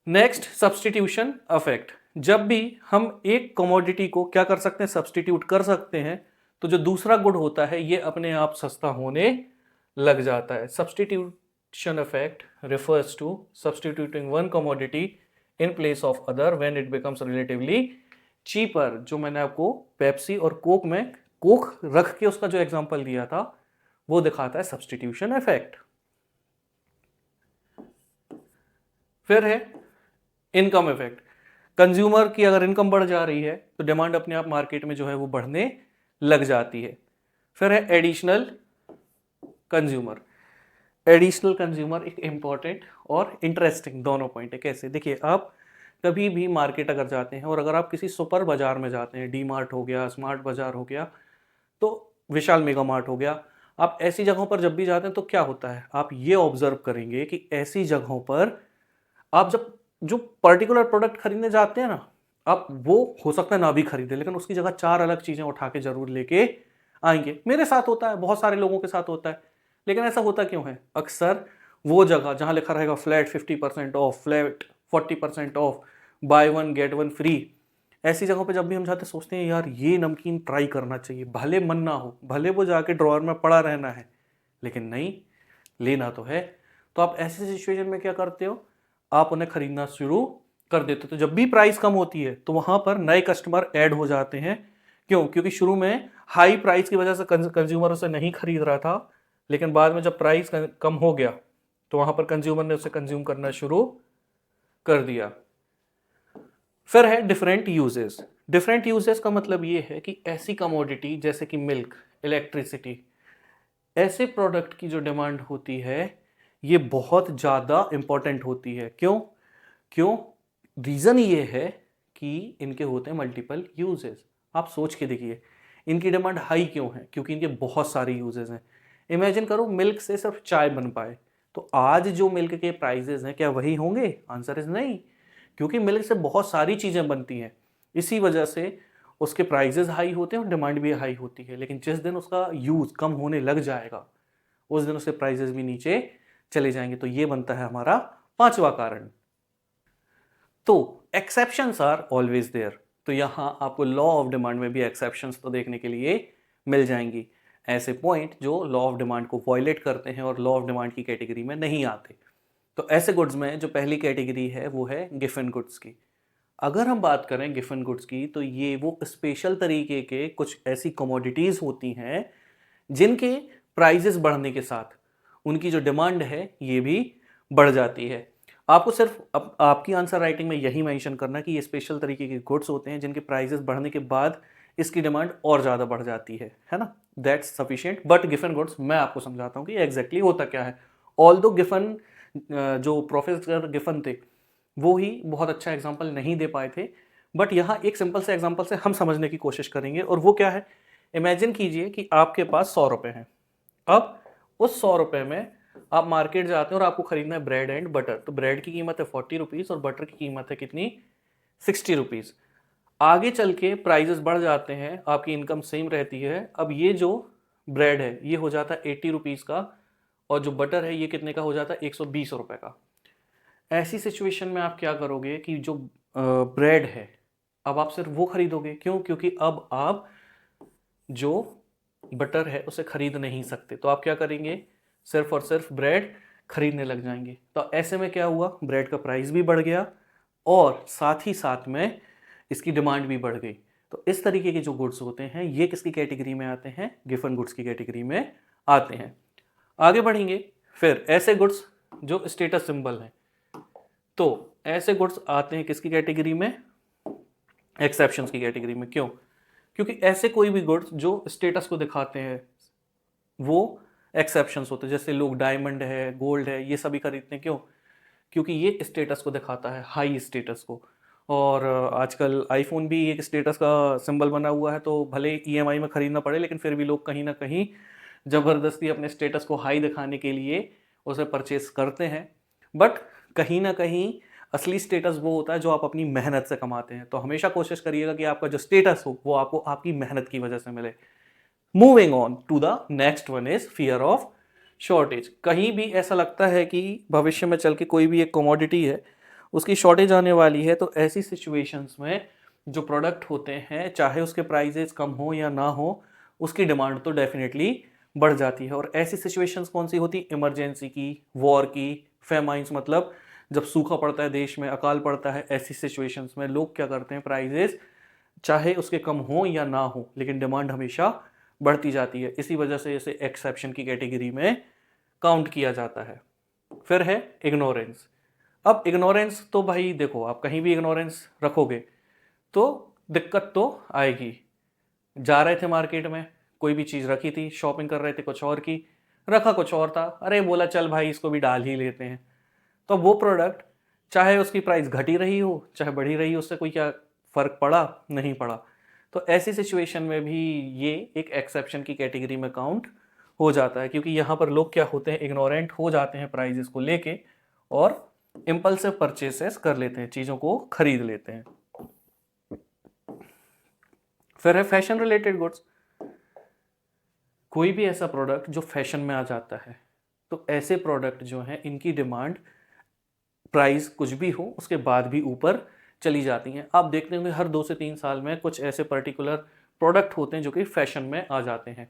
Next, substitution effect. जब भी हम एक कमोडिटी को क्या कर सकते हैं, सब्सटीट्यूट कर सकते हैं, तो जो दूसरा गुड होता है ये अपने आप सस्ता होने लग जाता है। Substitution effect refers to substituting one commodity in place of other when it becomes relatively cheaper। जो मैंने आपको पेप्सी और कोक में कोक रख के उसका जो एग्जांपल दिया था वो दिखाता है सब्सटीट्यूशन इफेक्ट। फिर है इनकम इफेक्ट। कंज्यूमर की अगर इनकम बढ़ जा रही है तो डिमांड अपने आप मार्केट में जो है वो बढ़ने लग जाती है। फिर है एडिशनल कंज्यूमर। एडिशनल कंज्यूमर एक इंपॉर्टेंट और इंटरेस्टिंग दोनों पॉइंट है। कैसे, देखिए आप कभी भी मार्केट अगर जाते हैं और अगर आप किसी सुपर बाजार में जाते हैं, डी मार्ट हो गया, स्मार्ट बाजार हो गया, तो विशाल मेगा मार्ट हो गया, आप ऐसी जगहों पर जब भी जाते हैं तो क्या होता है, आप ये ऑब्जर्व करेंगे कि ऐसी जगहों पर आप जब जो पर्टिकुलर प्रोडक्ट खरीदने जाते हैं ना, आप वो हो सकता है ना भी खरीदे, लेकिन उसकी जगह 4 अलग चीजें उठा के जरूर लेके आएंगे। मेरे साथ होता है, बहुत सारे लोगों के साथ होता है। लेकिन ऐसा होता क्यों है, अक्सर वो जगह जहां लिखा रहेगा flat 50% of, flat 40% of, by one get one free, ऐसी जगहों पे जब भी हम जाते सोचते हैं यार ये नमकीन ट्राई करना चाहिए, भले मन ना हो, भले वो जाके ड्रॉअर में पड़ा रहना है, लेकिन नहीं, लेना तो है। तो आप ऐसे सिचुएशन में क्या करते हो, आप उन्हें खरीदना शुरू कर देते हो। तो जब भी प्राइस कम होती है तो वहां पर नए कस्टमर ऐड हो जाते हैं। क्यों? क्योंकि शुरू में हाई प्राइस की वजह से कंज्यूमर उसे नहीं खरीद रहा था, लेकिन बाद में जब प्राइस कम हो गया तो वहां पर कंज्यूमर ने उसे कंज्यूम करना शुरू कर दिया। फिर है डिफरेंट यूजेस। डिफरेंट यूजेस का मतलब ये है कि ऐसी कमोडिटी जैसे कि मिल्क, इलेक्ट्रिसिटी, ऐसे प्रोडक्ट की जो डिमांड होती है ये बहुत ज़्यादा इंपॉर्टेंट होती है। क्यों? क्यों? रीज़न ये है कि इनके होते हैं मल्टीपल यूजेस। आप सोच के देखिए, इनकी डिमांड हाई क्यों है? क्योंकि इनके बहुत सारे यूजेस हैं। इमेजिन करो मिल्क से सिर्फ चाय बन पाए, तो आज जो मिल्क के प्राइजेस हैं क्या वही होंगे? आंसर इज नहीं, क्योंकि मिल्क से बहुत सारी चीज़ें बनती हैं। इसी वजह से उसके प्राइजेस हाई होते हैं और डिमांड भी हाई होती है। लेकिन जिस दिन उसका यूज़ कम होने लग जाएगा उस दिन उसके प्राइजेस भी नीचे चले जाएंगे। तो ये बनता है हमारा पांचवा कारण। तो एक्सेप्शंस आर ऑलवेज देयर। तो यहां आपको लॉ ऑफ डिमांड में भी एक्सेप्शंस तो देखने के लिए मिल जाएंगी, ऐसे पॉइंट जो लॉ ऑफ डिमांड को वॉयलेट करते हैं और लॉ ऑफ डिमांड की कैटेगरी में नहीं आते। तो ऐसे गुड्स में जो पहली कैटेगरी है वो है गिफन गुड्स की। अगर हम बात करें गिफन गुड्स की तो ये वो स्पेशल तरीके के कुछ ऐसी कमोडिटीज होती हैं जिनके प्राइजेस बढ़ने के साथ उनकी जो डिमांड है ये भी बढ़ जाती है। आपको सिर्फ आपकी आंसर राइटिंग में यही मेंशन करना कि ये स्पेशल तरीके के गुड्स होते हैं जिनके प्राइजेस बढ़ने के बाद इसकी डिमांड और ज़्यादा बढ़ जाती है ना। That's sufficient. But Giffen goods मैं आपको समझाता हूँ कि एग्जैक्टली होता क्या है। ऑल्दो गिफन, जो प्रोफेसर गिफन थे वो ही बहुत अच्छा एग्जाम्पल नहीं दे पाए थे, बट यहाँ एक सिंपल से एग्जाम्पल से हम समझने की कोशिश करेंगे। और वो क्या है, इमेजिन कीजिए कि आपके पास 100 रुपये हैं। अब उस 100 रुपये में आप मार्केट जाते हैं और आपको खरीदना है ब्रेड एंड बटर। तो ब्रेड की कीमत है 40 रुपीज़ और बटर की कीमत है कितनी, 60 रुपीज़। आगे चल के प्राइजेस बढ़ जाते हैं, आपकी इनकम सेम रहती है। अब ये जो ब्रेड है ये हो जाता है 80 रुपीज़ का और जो बटर है ये कितने का हो जाता है, 120 रुपये का। ऐसी सिचुएशन में आप क्या करोगे कि जो ब्रेड है अब आप सिर्फ वो खरीदोगे। क्यों? क्योंकि अब आप जो बटर है उसे खरीद नहीं सकते, तो आप क्या करेंगे, सिर्फ और सिर्फ ब्रेड खरीदने लग जाएंगे। तो ऐसे में क्या हुआ, ब्रेड का प्राइस भी बढ़ गया और साथ ही साथ में इसकी डिमांड भी बढ़ गई। तो इस तरीके के जो गुड्स होते हैं ये किसकी कैटेगरी में आते हैं, गिफन गुड्स की कैटेगरी में आते हैं। आगे बढ़ेंगे, फिर ऐसे गुड्स जो स्टेटस सिंबल हैं, तो ऐसे गुड्स आते हैं किसकी कैटेगरी में, एक्सेप्शंस की कैटेगरी में। क्यों? क्योंकि ऐसे कोई भी गुड्स जो स्टेटस को दिखाते हैं वो एक्सेप्शंस होते हैं। जैसे लोग डायमंड है, गोल्ड है, ये सभी खरीदते हैं। क्यों? क्योंकि ये स्टेटस को दिखाता है, हाई स्टेटस को। और आजकल आईफोन भी एक स्टेटस का सिंबल बना हुआ है, तो भले ईएमआई में खरीदना पड़े लेकिन फिर भी लोग कहीं ना कहीं ज़बरदस्ती अपने स्टेटस को हाई दिखाने के लिए उसे परचेस करते हैं। बट कहीं ना कहीं असली स्टेटस वो होता है जो आप अपनी मेहनत से कमाते हैं। तो हमेशा कोशिश करिएगा कि आपका जो स्टेटस हो वो आपको आपकी मेहनत की वजह से मिले। Moving on to the next one is fear of shortage. कहीं भी ऐसा लगता है कि भविष्य में चल के कोई भी एक कमोडिटी है उसकी शॉर्टेज आने वाली है, तो ऐसी सिचुएशंस में जो प्रोडक्ट होते हैं चाहे उसके प्राइजेस कम हो या ना हो उसकी डिमांड तो डेफिनेटली बढ़ जाती है। और ऐसी सिचुएशंस कौन सी होती, इमरजेंसी की, वॉर की, फेमाइंस, मतलब जब सूखा पड़ता है देश में, अकाल पड़ता है, ऐसी सिचुएशंस में लोग क्या करते हैं, प्राइजेस चाहे उसके कम हो या ना हो लेकिन डिमांड हमेशा बढ़ती जाती है। इसी वजह से इसे एक्सेप्शन की कैटेगरी में काउंट किया जाता है। फिर है इग्नोरेंस। अब इग्नोरेंस तो भाई देखो, आप कहीं भी इग्नोरेंस रखोगे तो दिक्कत तो आएगी। जा रहे थे मार्केट में, कोई भी चीज़ रखी थी, शॉपिंग कर रहे थे कुछ और की, रखा कुछ और था, अरे बोला चल भाई इसको भी डाल ही लेते हैं। तो वो प्रोडक्ट चाहे उसकी प्राइस घटी रही हो चाहे बढ़ी रही हो उससे कोई क्या फ़र्क पड़ा, नहीं पड़ा। तो ऐसी सिचुएशन में भी ये एक एक्सेप्शन की कैटेगरी में काउंट हो जाता है, क्योंकि यहाँ पर लोग क्या होते हैं, इग्नोरेंट हो जाते हैं प्राइजेस को लेके और इम्पल्सिव परचेसेस कर लेते हैं, चीज़ों को खरीद लेते हैं। फिर है फैशन रिलेटेड गुड्स। कोई भी ऐसा प्रोडक्ट जो फैशन में आ जाता है, तो ऐसे प्रोडक्ट जो हैं इनकी डिमांड प्राइस कुछ भी हो उसके बाद भी ऊपर चली जाती हैं। आप देखते होंगे हर 2 से 3 साल में कुछ ऐसे पर्टिकुलर प्रोडक्ट होते हैं जो कि फैशन में आ जाते हैं।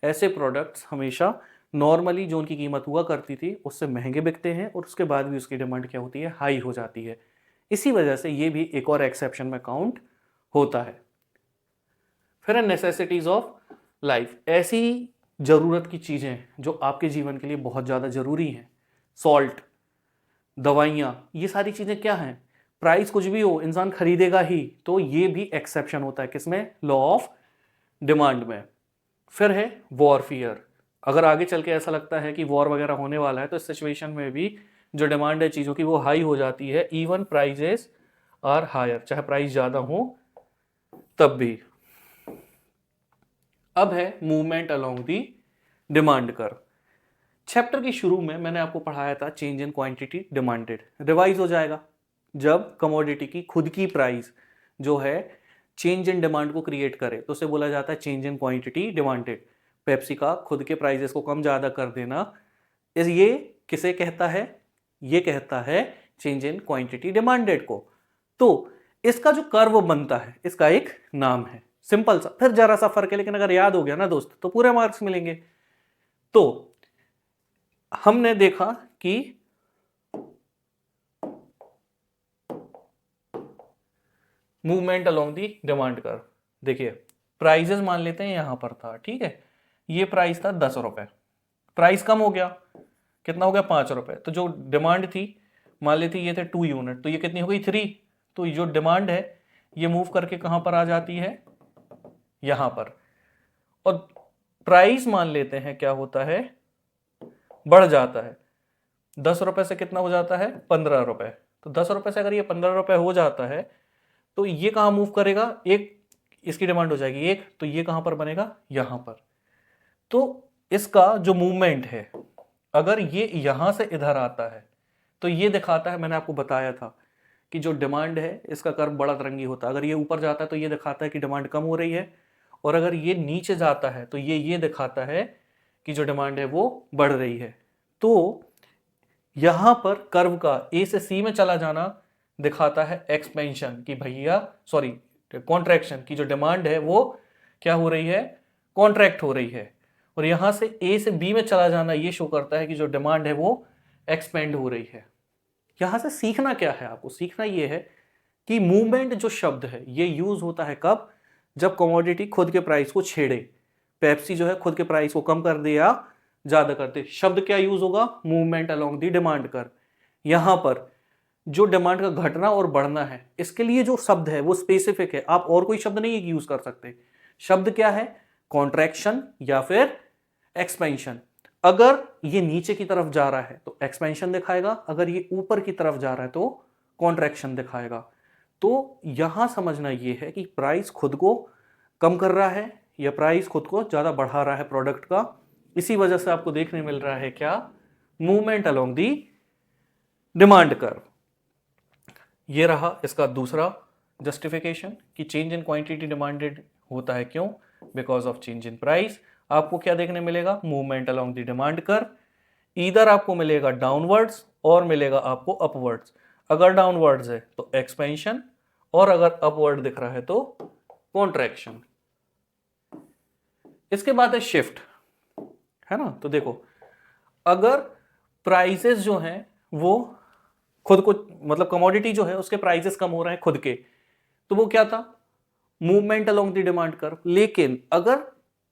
ऐसे प्रोडक्ट्स हमेशा नॉर्मली जो उनकी कीमत हुआ करती थी उससे महंगे बिकते हैं और उसके बाद भी उसकी डिमांड क्या होती है, हाई हो जाती है। इसी वजह से ये भी एक और एक्सेप्शन में काउंट होता है। फिर नेसेसिटीज ऑफ लाइफ, ऐसी ज़रूरत की चीज़ें जो आपके जीवन के लिए बहुत ज़्यादा ज़रूरी हैं, सॉल्ट, दवाइयाँ, ये सारी चीज़ें क्या हैं, प्राइस कुछ भी हो इंसान खरीदेगा ही, तो ये भी एक्सेप्शन होता है किसमें, लॉ ऑफ डिमांड में। फिर है वॉर फियर, अगर आगे चल के ऐसा लगता है कि वॉर वगैरह होने वाला है तो इस सिचुएशन में भी जो डिमांड है चीज़ों की वो हाई हो जाती है, इवन प्राइजेस आर हायर, चाहे प्राइस ज़्यादा हो तब भी। अब है movement along the demand curve. Chapter के शुरू में मैंने आपको पढ़ाया था change in quantity demanded, revise हो जाएगा जब कमोडिटी की खुद की प्राइस जो है चेंज इन डिमांड को क्रिएट करे तो उसे बोला जाता है change in quantity demanded. Pepsi का खुद के प्राइजेस को कम ज़्यादा कर देना, इस ये किसे कहता है, ये कहता है चेंज इन क्वांटिटी डिमांडेड को। तो इसका जो कर्व बनता है इसका एक नाम है, सिंपल सा, फिर जरा सा फर्क है लेकिन अगर याद हो गया ना दोस्त तो पूरे मार्क्स मिलेंगे। तो हमने देखा कि movement along the demand curve, देखिए प्राइजेस मान लेते हैं यहां पर था, ठीक है, ये प्राइस था 10 रुपए, प्राइस कम हो गया, कितना हो गया 5 रुपए, तो जो डिमांड थी मान लेते ये थे 2 यूनिट, तो ये कितनी हो गई 3, तो जो डिमांड है ये मूव करके कहां पर आ जाती है, यहां पर, और प्राइस मान लेते हैं क्या होता है, बढ़ जाता है, 10 रुपए से कितना हो जाता है 15 रुपए, तो 10 रुपए से अगर ये 15 रुपए हो जाता है तो ये कहां मूव करेगा, एक इसकी डिमांड हो जाएगी एक, तो ये कहां पर बनेगा, यहां पर। तो इसका जो मूवमेंट है अगर ये यहां से इधर आता है तो ये दिखाता है, मैंने आपको बताया था कि जो डिमांड है इसका कर्व बड़ा तरंगी होता है, अगर ये ऊपर जाता है तो ये दिखाता है कि डिमांड कम हो रही है, और अगर ये नीचे जाता है तो ये दिखाता है कि जो डिमांड है वो बढ़ रही है। तो यहां पर कर्व का ए से सी में चला जाना दिखाता है एक्सपेंशन की भैया, सॉरी कॉन्ट्रैक्शन की, जो डिमांड है वो क्या हो रही है, कॉन्ट्रैक्ट हो रही है, और यहां से ए से बी में चला जाना ये शो करता है कि जो डिमांड है वो एक्सपेंड हो रही है। यहां से सीखना क्या है, आपको सीखना ये है कि मूवमेंट जो शब्द है ये यूज होता है कब, जब कमोडिटी खुद के प्राइस को छेड़े, पेप्सी जो है खुद के प्राइस को कम कर दे या ज्यादा कर दे, शब्द क्या यूज होगा, movement along the demand curve. यहां पर जो डिमांड का घटना और बढ़ना है इसके लिए जो शब्द है वो स्पेसिफिक है, आप और कोई शब्द नहीं यूज कर सकते। शब्द क्या है, कॉन्ट्रैक्शन या फिर एक्सपेंशन। अगर ये नीचे की तरफ जा रहा है तो एक्सपेंशन दिखाएगा, अगर ये ऊपर की तरफ जा रहा है तो कॉन्ट्रैक्शन दिखाएगा। तो यहां समझना ये है कि प्राइस खुद को कम कर रहा है या प्राइस खुद को ज्यादा बढ़ा रहा है प्रोडक्ट का, इसी वजह से आपको देखने मिल रहा है क्या, movement along the demand curve. ये रहा इसका दूसरा जस्टिफिकेशन कि चेंज इन क्वांटिटी डिमांडेड होता है, क्यों, because of change in price. आपको क्या देखने मिलेगा, movement along the demand curve, इधर आपको मिलेगा डाउनवर्ड्स और मिलेगा आपको अपवर्ड्स। अगर डाउनवर्ड्स है तो एक्सपेंशन और अगर अपवर्ड दिख रहा है तो कॉन्ट्रैक्शन। इसके बाद है शिफ्ट, है ना, तो देखो अगर प्राइसेस जो हैं वो खुद को, मतलब कमोडिटी जो है उसके प्राइसेस कम हो रहे हैं खुद के, तो वो क्या था, movement along the demand curve. लेकिन अगर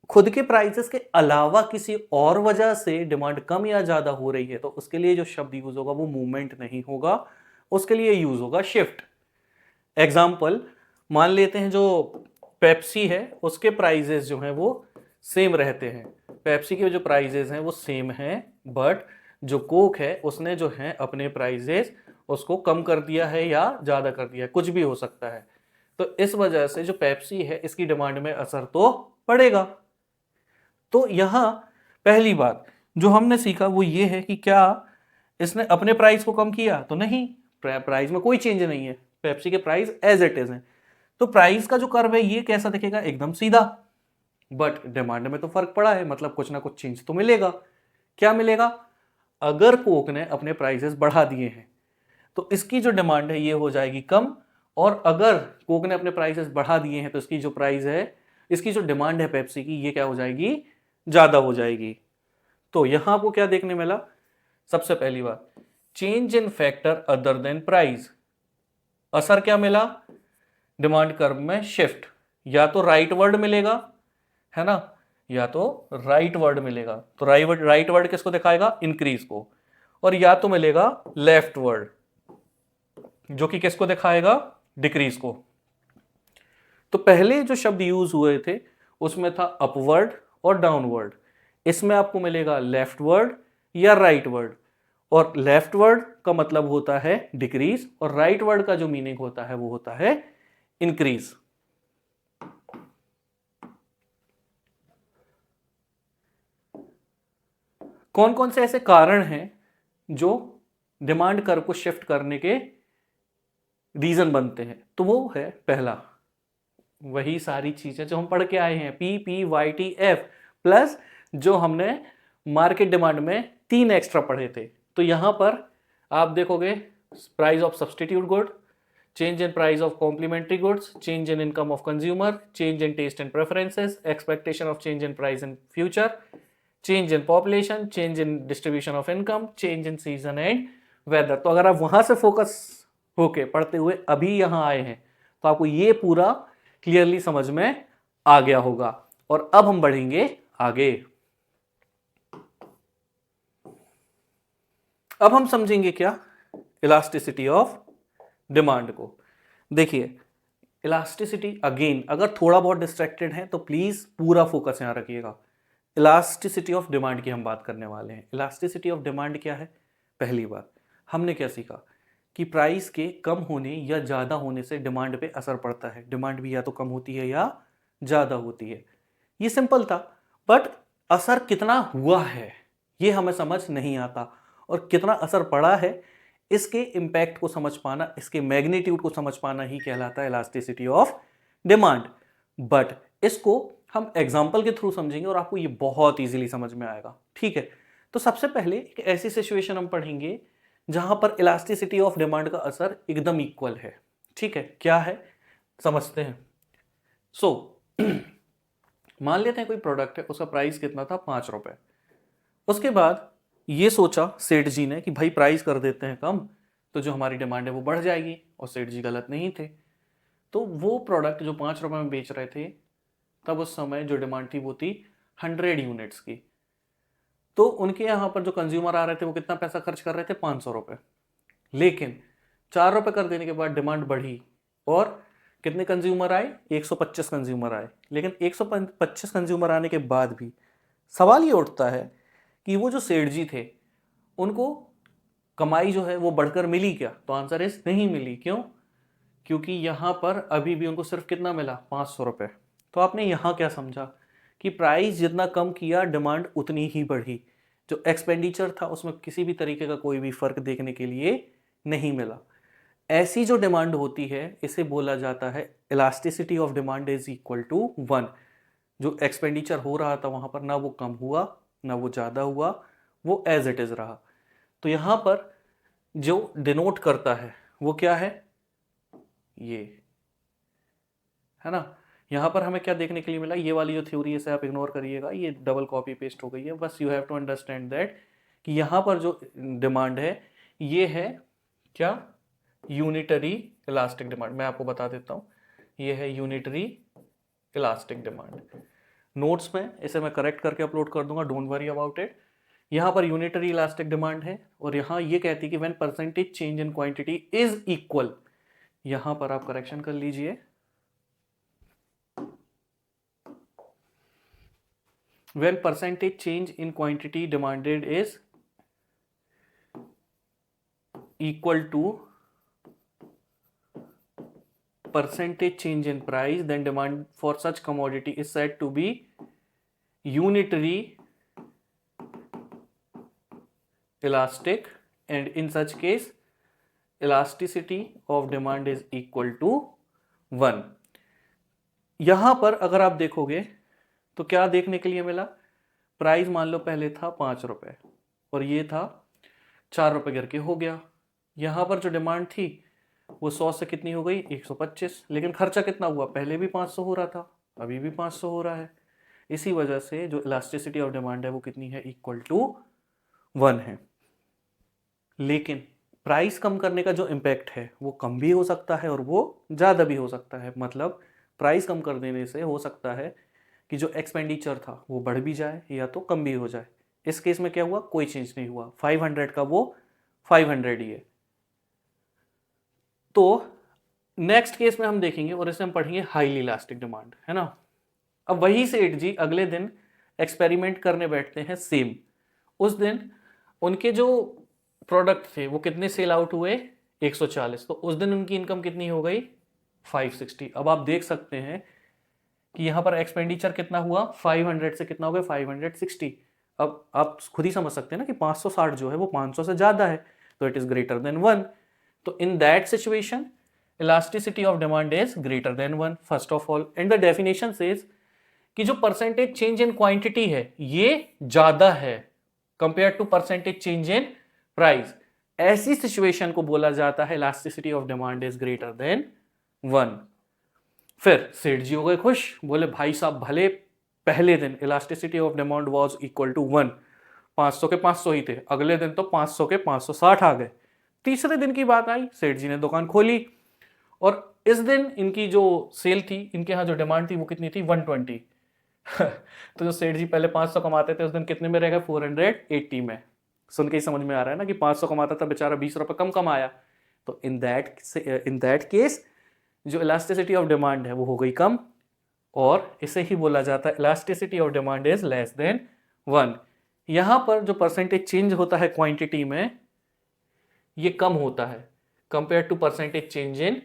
खुद के प्राइसेस के अलावा किसी और वजह से डिमांड कम या ज्यादा हो रही है तो उसके लिए जो शब्द यूज होगा वो मूवमेंट नहीं होगा, उसके लिए यूज होगा शिफ्ट। एग्जाम्पल मान लेते हैं जो पेप्सी है उसके प्राइजेस जो हैं वो सेम रहते हैं, पेप्सी के जो प्राइजेस हैं वो सेम हैं, बट जो कोक है उसने जो है अपने प्राइजेस उसको कम कर दिया है या ज्यादा कर दिया है, कुछ भी हो सकता है। तो इस वजह से जो पेप्सी है इसकी डिमांड में असर तो पड़ेगा। तो यहां पहली बात जो हमने सीखा वो ये है कि क्या इसने अपने प्राइस को कम किया, तो नहीं, प्राइस में कोई चेंज नहीं है, पेप्सी के प्राइस एज इट इज हैं। तो प्राइस का जो कर्व है ये कैसा दिखेगा, एकदम सीधा, बट डिमांड में तो फर्क पड़ा है, मतलब कुछ ना कुछ चेंज तो मिलेगा। क्या मिलेगा, अगर कोक ने अपने प्राइसेस बढ़ा दिए हैं तो इसकी जो डिमांड है ये हो जाएगी कम, और अगर कोक ने अपने प्राइसेस बढ़ा दिए हैं तो इसकी जो प्राइस है, इसकी जो डिमांड है पेप्सी की, ये क्या हो जाएगी, ज्यादा हो जाएगी। तो यहां आपको क्या देखने मिला, सबसे पहली बात, change in factor other than price. असर क्या मिला, डिमांड कर्व में शिफ्ट, या तो राइट वर्ड मिलेगा, है ना, या तो राइट वर्ड मिलेगा। तो राइट वर्ड किसको दिखाएगा, इंक्रीज को, और या तो मिलेगा लेफ्ट वर्ड जो कि किसको दिखाएगा, डिक्रीज को। तो पहले जो शब्द यूज हुए थे उसमें था अपवर्ड और डाउनवर्ड, इसमें आपको मिलेगा लेफ्ट वर्ड या राइट वर्ड, और लेफ्ट वर्ड का मतलब होता है डिक्रीज, और राइट वर्ड का जो मीनिंग होता है वो होता है इंक्रीज। कौन कौन से ऐसे कारण हैं जो डिमांड कर्व को शिफ्ट करने के रीजन बनते हैं, तो वो है पहला, वही सारी चीजें जो हम पढ़ के आए हैं, PPYTF प्लस जो हमने मार्केट डिमांड में 3 एक्स्ट्रा पढ़े थे। तो यहां पर आप देखोगे price of substitute good, change in price of complementary goods, change in income of consumer, change in taste and preferences, expectation of change in price in future, change in population, change in distribution of income, change in season and weather. तो अगर आप वहां से focus होके पढ़ते हुए अभी यहां आए हैं तो आपको ये पूरा क्लियरली समझ में आ गया होगा। और अब हम बढ़ेंगे आगे। अब हम समझेंगे क्या, इलास्टिसिटी ऑफ डिमांड को। देखिए इलास्टिसिटी, अगेन अगर थोड़ा बहुत डिस्ट्रैक्टेड है तो प्लीज पूरा फोकस यहां रखिएगा। इलास्टिसिटी ऑफ डिमांड की हम बात करने वाले हैं। इलास्टिसिटी ऑफ डिमांड क्या है, पहली बात हमने क्या सीखा कि प्राइस के कम होने या ज़्यादा होने से डिमांड पे असर पड़ता है, डिमांड भी या तो कम होती है या ज़्यादा होती है। ये सिंपल था, बट असर कितना हुआ है ये हमें समझ नहीं आता, और कितना असर पड़ा है इसके इम्पैक्ट को समझ पाना, इसके मैग्नीट्यूड को समझ पाना ही कहलाता है इलास्टिसिटी ऑफ डिमांड। बट इसको हम एग्जाम्पल के थ्रू समझेंगे और आपको ये बहुत इजीली समझ में आएगा, ठीक है। तो सबसे पहले एक ऐसी सिचुएशन हम पढ़ेंगे जहां पर इलास्टिसिटी ऑफ डिमांड का असर एकदम इक्वल है, ठीक है। क्या है समझते हैं। सो मान लेते हैं कोई प्रोडक्ट है, उसका प्राइस कितना था, 5 रुपए। उसके बाद ये सोचा सेठ जी ने कि भाई प्राइस कर देते हैं कम, तो जो हमारी डिमांड है वो बढ़ जाएगी, और सेठ जी गलत नहीं थे। तो वो प्रोडक्ट जो 5 रुपए में बेच रहे थे, तब उस समय जो डिमांड थी वो थी 100 यूनिट्स की। तो उनके यहाँ पर जो कंज्यूमर आ रहे थे वो कितना पैसा खर्च कर रहे थे, 500 रुपये। लेकिन 4 रुपये कर देने के बाद डिमांड बढ़ी, और कितने कंज्यूमर आए, 125 कंज्यूमर आए। लेकिन 125 कंज्यूमर आने के बाद भी सवाल ये उठता है कि वो जो सेठ जी थे उनको कमाई जो है वो बढ़कर मिली क्या, तो आंसर इज नहीं मिली। क्यों, क्योंकि यहाँ पर अभी भी उनको सिर्फ कितना मिला, 500 रुपये। तो आपने यहाँ क्या समझा कि प्राइस जितना कम किया डिमांड उतनी ही बढ़ी, जो एक्सपेंडिचर था उसमें किसी भी तरीके का कोई भी फर्क देखने के लिए नहीं मिला। ऐसी जो डिमांड होती है इसे बोला जाता है elasticity of demand is equal to 1। जो एक्सपेंडिचर हो रहा था वहां पर ना वो कम हुआ ना वो ज़्यादा हुआ, वो एज इट इज़ रहा। तो यहाँ पर जो डिनोट करता है वो क्या है, ये है ना। यहाँ पर हमें क्या देखने के लिए मिला, ये वाली जो थ्योरी है इसे आप इग्नोर करिएगा, ये डबल कॉपी पेस्ट हो गई है। बस you have to understand that कि यहाँ पर जो डिमांड है ये है क्या, यूनिटरी इलास्टिक डिमांड। मैं आपको बता देता हूँ, ये है यूनिटरी इलास्टिक डिमांड। नोट्स में इसे मैं करेक्ट करके अपलोड कर दूंगा, डोंट वरी अबाउट इट। यहाँ पर यूनिटरी इलास्टिक डिमांड है, और यहाँ ये कहती है कि when percentage change in quantity is equal, यहाँ पर आप करेक्शन कर लीजिए, when percentage change in quantity demanded is equal to percentage change in price, then demand for such commodity is said to be unitary elastic, and in such case elasticity of demand is equal to 1। यहां पर अगर आप देखोगे तो क्या देखने के लिए मिला, प्राइस मान लो पहले था 5 रुपए और ये था 4 रुपए करके हो गया। यहाँ पर जो डिमांड थी वो 100 से कितनी हो गई 125, लेकिन खर्चा कितना हुआ, पहले भी 500 हो रहा था, अभी भी 500 हो रहा है। इसी वजह से जो इलास्टिसिटी ऑफ डिमांड है वो कितनी है, इक्वल टू 1 है। लेकिन प्राइस कम करने का जो इम्पैक्ट है वो कम भी हो सकता है और वो ज़्यादा भी हो सकता है। मतलब प्राइस कम कर देने से हो सकता है कि जो एक्सपेंडिचर था वो बढ़ भी जाए या तो कम भी हो जाए। इस केस में क्या हुआ, कोई चेंज नहीं हुआ, 500 का वो 500 ही है। तो नेक्स्ट केस में हम देखेंगे और इसमें हम पढ़ेंगे हाईली इलास्टिक डिमांड, है ना। अब वही सेठ जी अगले दिन एक्सपेरिमेंट करने बैठते हैं सेम। उस दिन उनके जो प्रोडक्ट थे वो कितने सेल आउट हुए, 140। तो उस दिन उनकी इनकम कितनी हो गई, 560। अब आप देख सकते हैं कि यहाँ पर एक्सपेंडिचर कितना हुआ, 500 से कितना हो गया 560। अब आप खुद ही समझ सकते हैं ना कि 560 जो है वो 500 से ज़्यादा है, तो इट इज़ ग्रेटर देन 1। तो इन that situation elasticity of demand is greater than 1 first of all. And the definition says कि जो परसेंटेज चेंज इन क्वांटिटी है ये ज़्यादा है compare to percentage change in price. ऐसी सिचुएशन को बोला जाता है elasticity of demand is greater than 1। फिर सेठ जी हो गए खुश, बोले भाई साहब भले पहले दिन elasticity of demand was equal to 1, 500 के 500 ही थे, अगले दिन तो 500 के 560 आ गए। तीसरे दिन की बात आई, सेठ जी ने दुकान खोली और इस दिन इनकी जो सेल थी, इनके यहाँ जो डिमांड थी वो कितनी थी, 120। तो जो सेठ जी पहले 500 कमाते थे उस दिन कितने में रह गए, 480 में। सुन के ही समझ में आ रहा है ना कि 500 कमाता था बेचारा, 20 रुपए कम कमाया। तो इन दैट केस जो इलास्टिसिटी ऑफ डिमांड है वो हो गई कम, और इसे ही बोला जाता है elasticity of demand is less than 1। यहां पर जो परसेंटेज चेंज होता है क्वांटिटी में ये कम होता है compare to percentage change in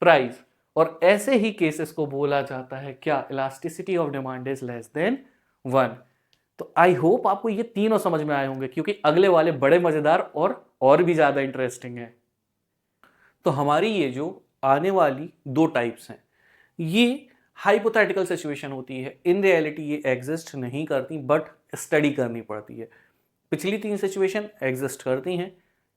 price, और ऐसे ही केसेस को बोला जाता है क्या, elasticity of demand is less than 1। तो आई होप आपको ये तीनों समझ में आए होंगे, क्योंकि अगले वाले बड़े मजेदार और भी ज्यादा इंटरेस्टिंग है। तो हमारी ये जो आने वाली दो टाइप्स हैं ये हाइपोथेटिकल सिचुएशन होती है, इन रियलिटी ये एग्जिस्ट नहीं करती बट स्टडी करनी पड़ती है। पिछली तीन सिचुएशन एग्जिस्ट करती हैं,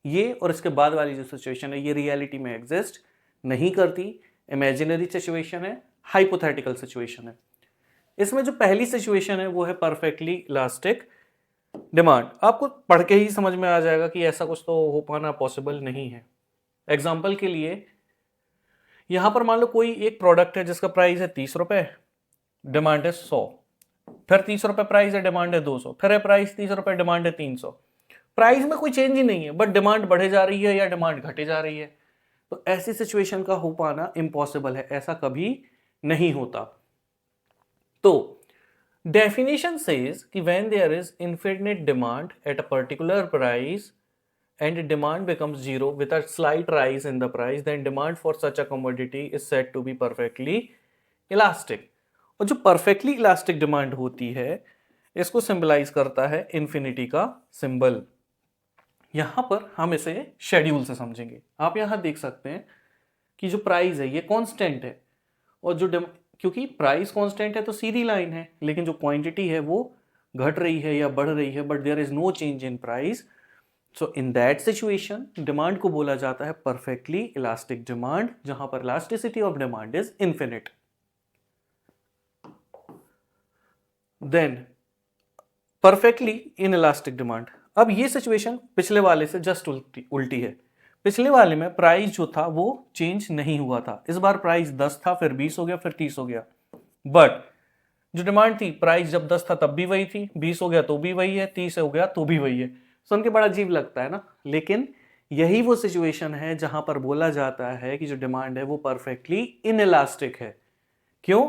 ये और इसके बाद वाली जो सिचुएशन है ये रियलिटी में एग्जिस्ट नहीं करती, इमेजिनरी सिचुएशन है, हाइपोथेटिकल सिचुएशन है। इसमें जो पहली सिचुएशन है वो है परफेक्टली इलास्टिक डिमांड। आपको पढ़ के ही समझ में आ जाएगा कि ऐसा कुछ तो हो पाना पॉसिबल नहीं है। एग्जाम्पल के लिए यहां पर मान लो कोई एक प्रोडक्ट है जिसका प्राइस है 30 रुपए, डिमांड है 100, फिर 30 रुपए प्राइस है, डिमांड है 200, फिर है प्राइस 30 रुपए, डिमांड है 300। प्राइस में कोई चेंज ही नहीं है बट डिमांड बढ़े जा रही है या डिमांड घटे जा रही है। तो ऐसी सिचुएशन का हो पाना इम्पॉसिबल है, ऐसा कभी नहीं होता। तो डेफिनेशन सेज कि when there is infinite demand at a particular price and demand becomes zero with a slight rise in the price, then demand for such a commodity is said to be perfectly elastic। और जो perfectly elastic demand होती है इसको symbolize करता है infinity का symbol. यहां पर हम इसे शेड्यूल से समझेंगे। आप यहां देख सकते हैं कि जो प्राइस है ये कांस्टेंट है, और जो क्योंकि प्राइस कांस्टेंट है तो सीधी लाइन है, लेकिन जो क्वांटिटी है वो घट रही है या बढ़ रही है, but there is no change in price. So in that situation demand को बोला जाता है परफेक्टली इलास्टिक डिमांड, जहां पर elasticity of demand is infinite. Then perfectly inelastic demand. अब ये सिचुएशन पिछले वाले से जस्ट उल्टी है। पिछले वाले में प्राइस जो था वो चेंज नहीं हुआ था, इस बार प्राइस 10 था, फिर 20 हो गया, फिर 30 हो गया। बट जो डिमांड थी, प्राइस जब 10 था तब भी वही थी, 20 हो गया तो भी वही है, 30 हो गया तो भी वही है। सुन के बड़ा अजीब लगता है ना, लेकिन यही वो सिचुएशन है जहां पर बोला जाता है कि जो डिमांड है वो परफेक्टली इनइलास्टिक है। क्यों?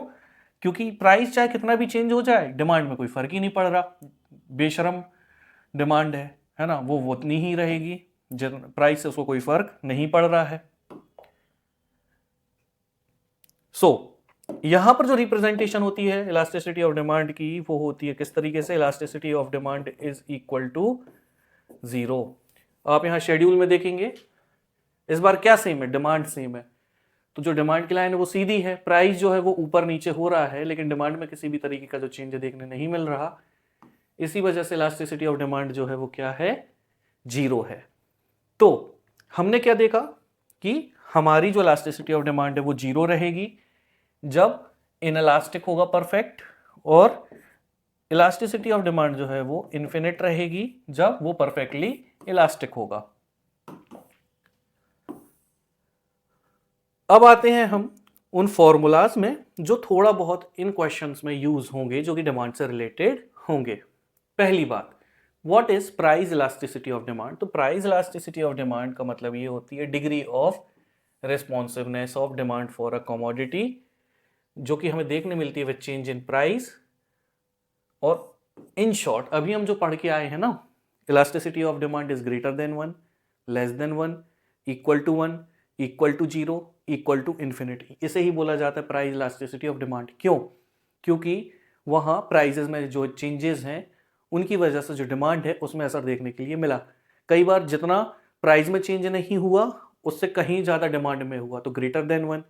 क्योंकि प्राइस चाहे कितना भी चेंज हो जाए डिमांड में कोई फर्क ही नहीं पड़ रहा, बेशरम डिमांड है ना, वो उतनी ही रहेगी, प्राइस से उसको कोई फर्क नहीं पड़ रहा है। यहां पर जो रिप्रेजेंटेशन होती है इलास्टिसिटी ऑफ डिमांड की वो होती है किस तरीके से, elasticity of demand is equal to 0। आप यहां शेड्यूल में देखेंगे इस बार क्या सेम है, डिमांड सेम है। तो जो डिमांड की लाइन है वो सीधी है, प्राइस जो है वो ऊपर नीचे हो रहा है, लेकिन डिमांड में किसी भी तरीके का जो चेंज देखने नहीं मिल रहा। इसी वजह से इलास्टिसिटी ऑफ डिमांड जो है वो क्या है, 0 है। तो हमने क्या देखा कि हमारी जो इलास्टिसिटी ऑफ डिमांड है वो 0 रहेगी जब इनइलास्टिक होगा परफेक्ट, और इलास्टिसिटी ऑफ डिमांड जो है वो इन्फिनिट रहेगी जब वो परफेक्टली इलास्टिक होगा। अब आते हैं हम उन फॉर्मूलाज में जो थोड़ा बहुत इन क्वेश्चंस में यूज होंगे, जो कि डिमांड से रिलेटेड होंगे। पहली बात, what is price elasticity of demand? तो प्राइस इलास्टिसिटी ऑफ डिमांड का मतलब ये होती है degree of responsiveness of demand for a commodity, जो कि हमें देखने मिलती है विद चेंज इन प्राइस। और इन शॉर्ट अभी हम जो पढ़ के आए हैं ना, elasticity of demand is greater than 1, less than 1, equal to 1, equal to 0, equal to infinity, इसे ही बोला जाता है प्राइस इलास्टिसिटी ऑफ डिमांड। क्यों? क्योंकि वहां प्राइजेस में जो चेंजेस हैं उनकी वजह से जो डिमांड है उसमें असर देखने के लिए मिला। कई बार जितना प्राइस में चेंज नहीं हुआ उससे कहीं ज्यादा डिमांड में हुआ तो ग्रेटर देन 1,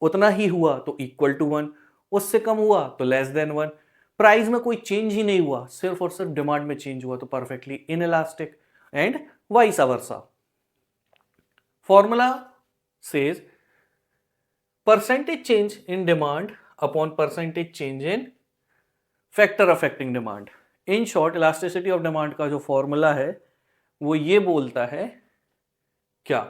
उतना ही हुआ तो इक्वल टू 1, उससे कम हुआ तो लेस देन 1। प्राइस में कोई चेंज ही नहीं हुआ, सिर्फ और सिर्फ डिमांड में चेंज हुआ तो perfectly inelastic, and vice versa. Formula says percentage change in demand upon percentage change in factor affecting demand. In short elasticity of demand का जो फॉर्मूला है वो ये बोलता है क्या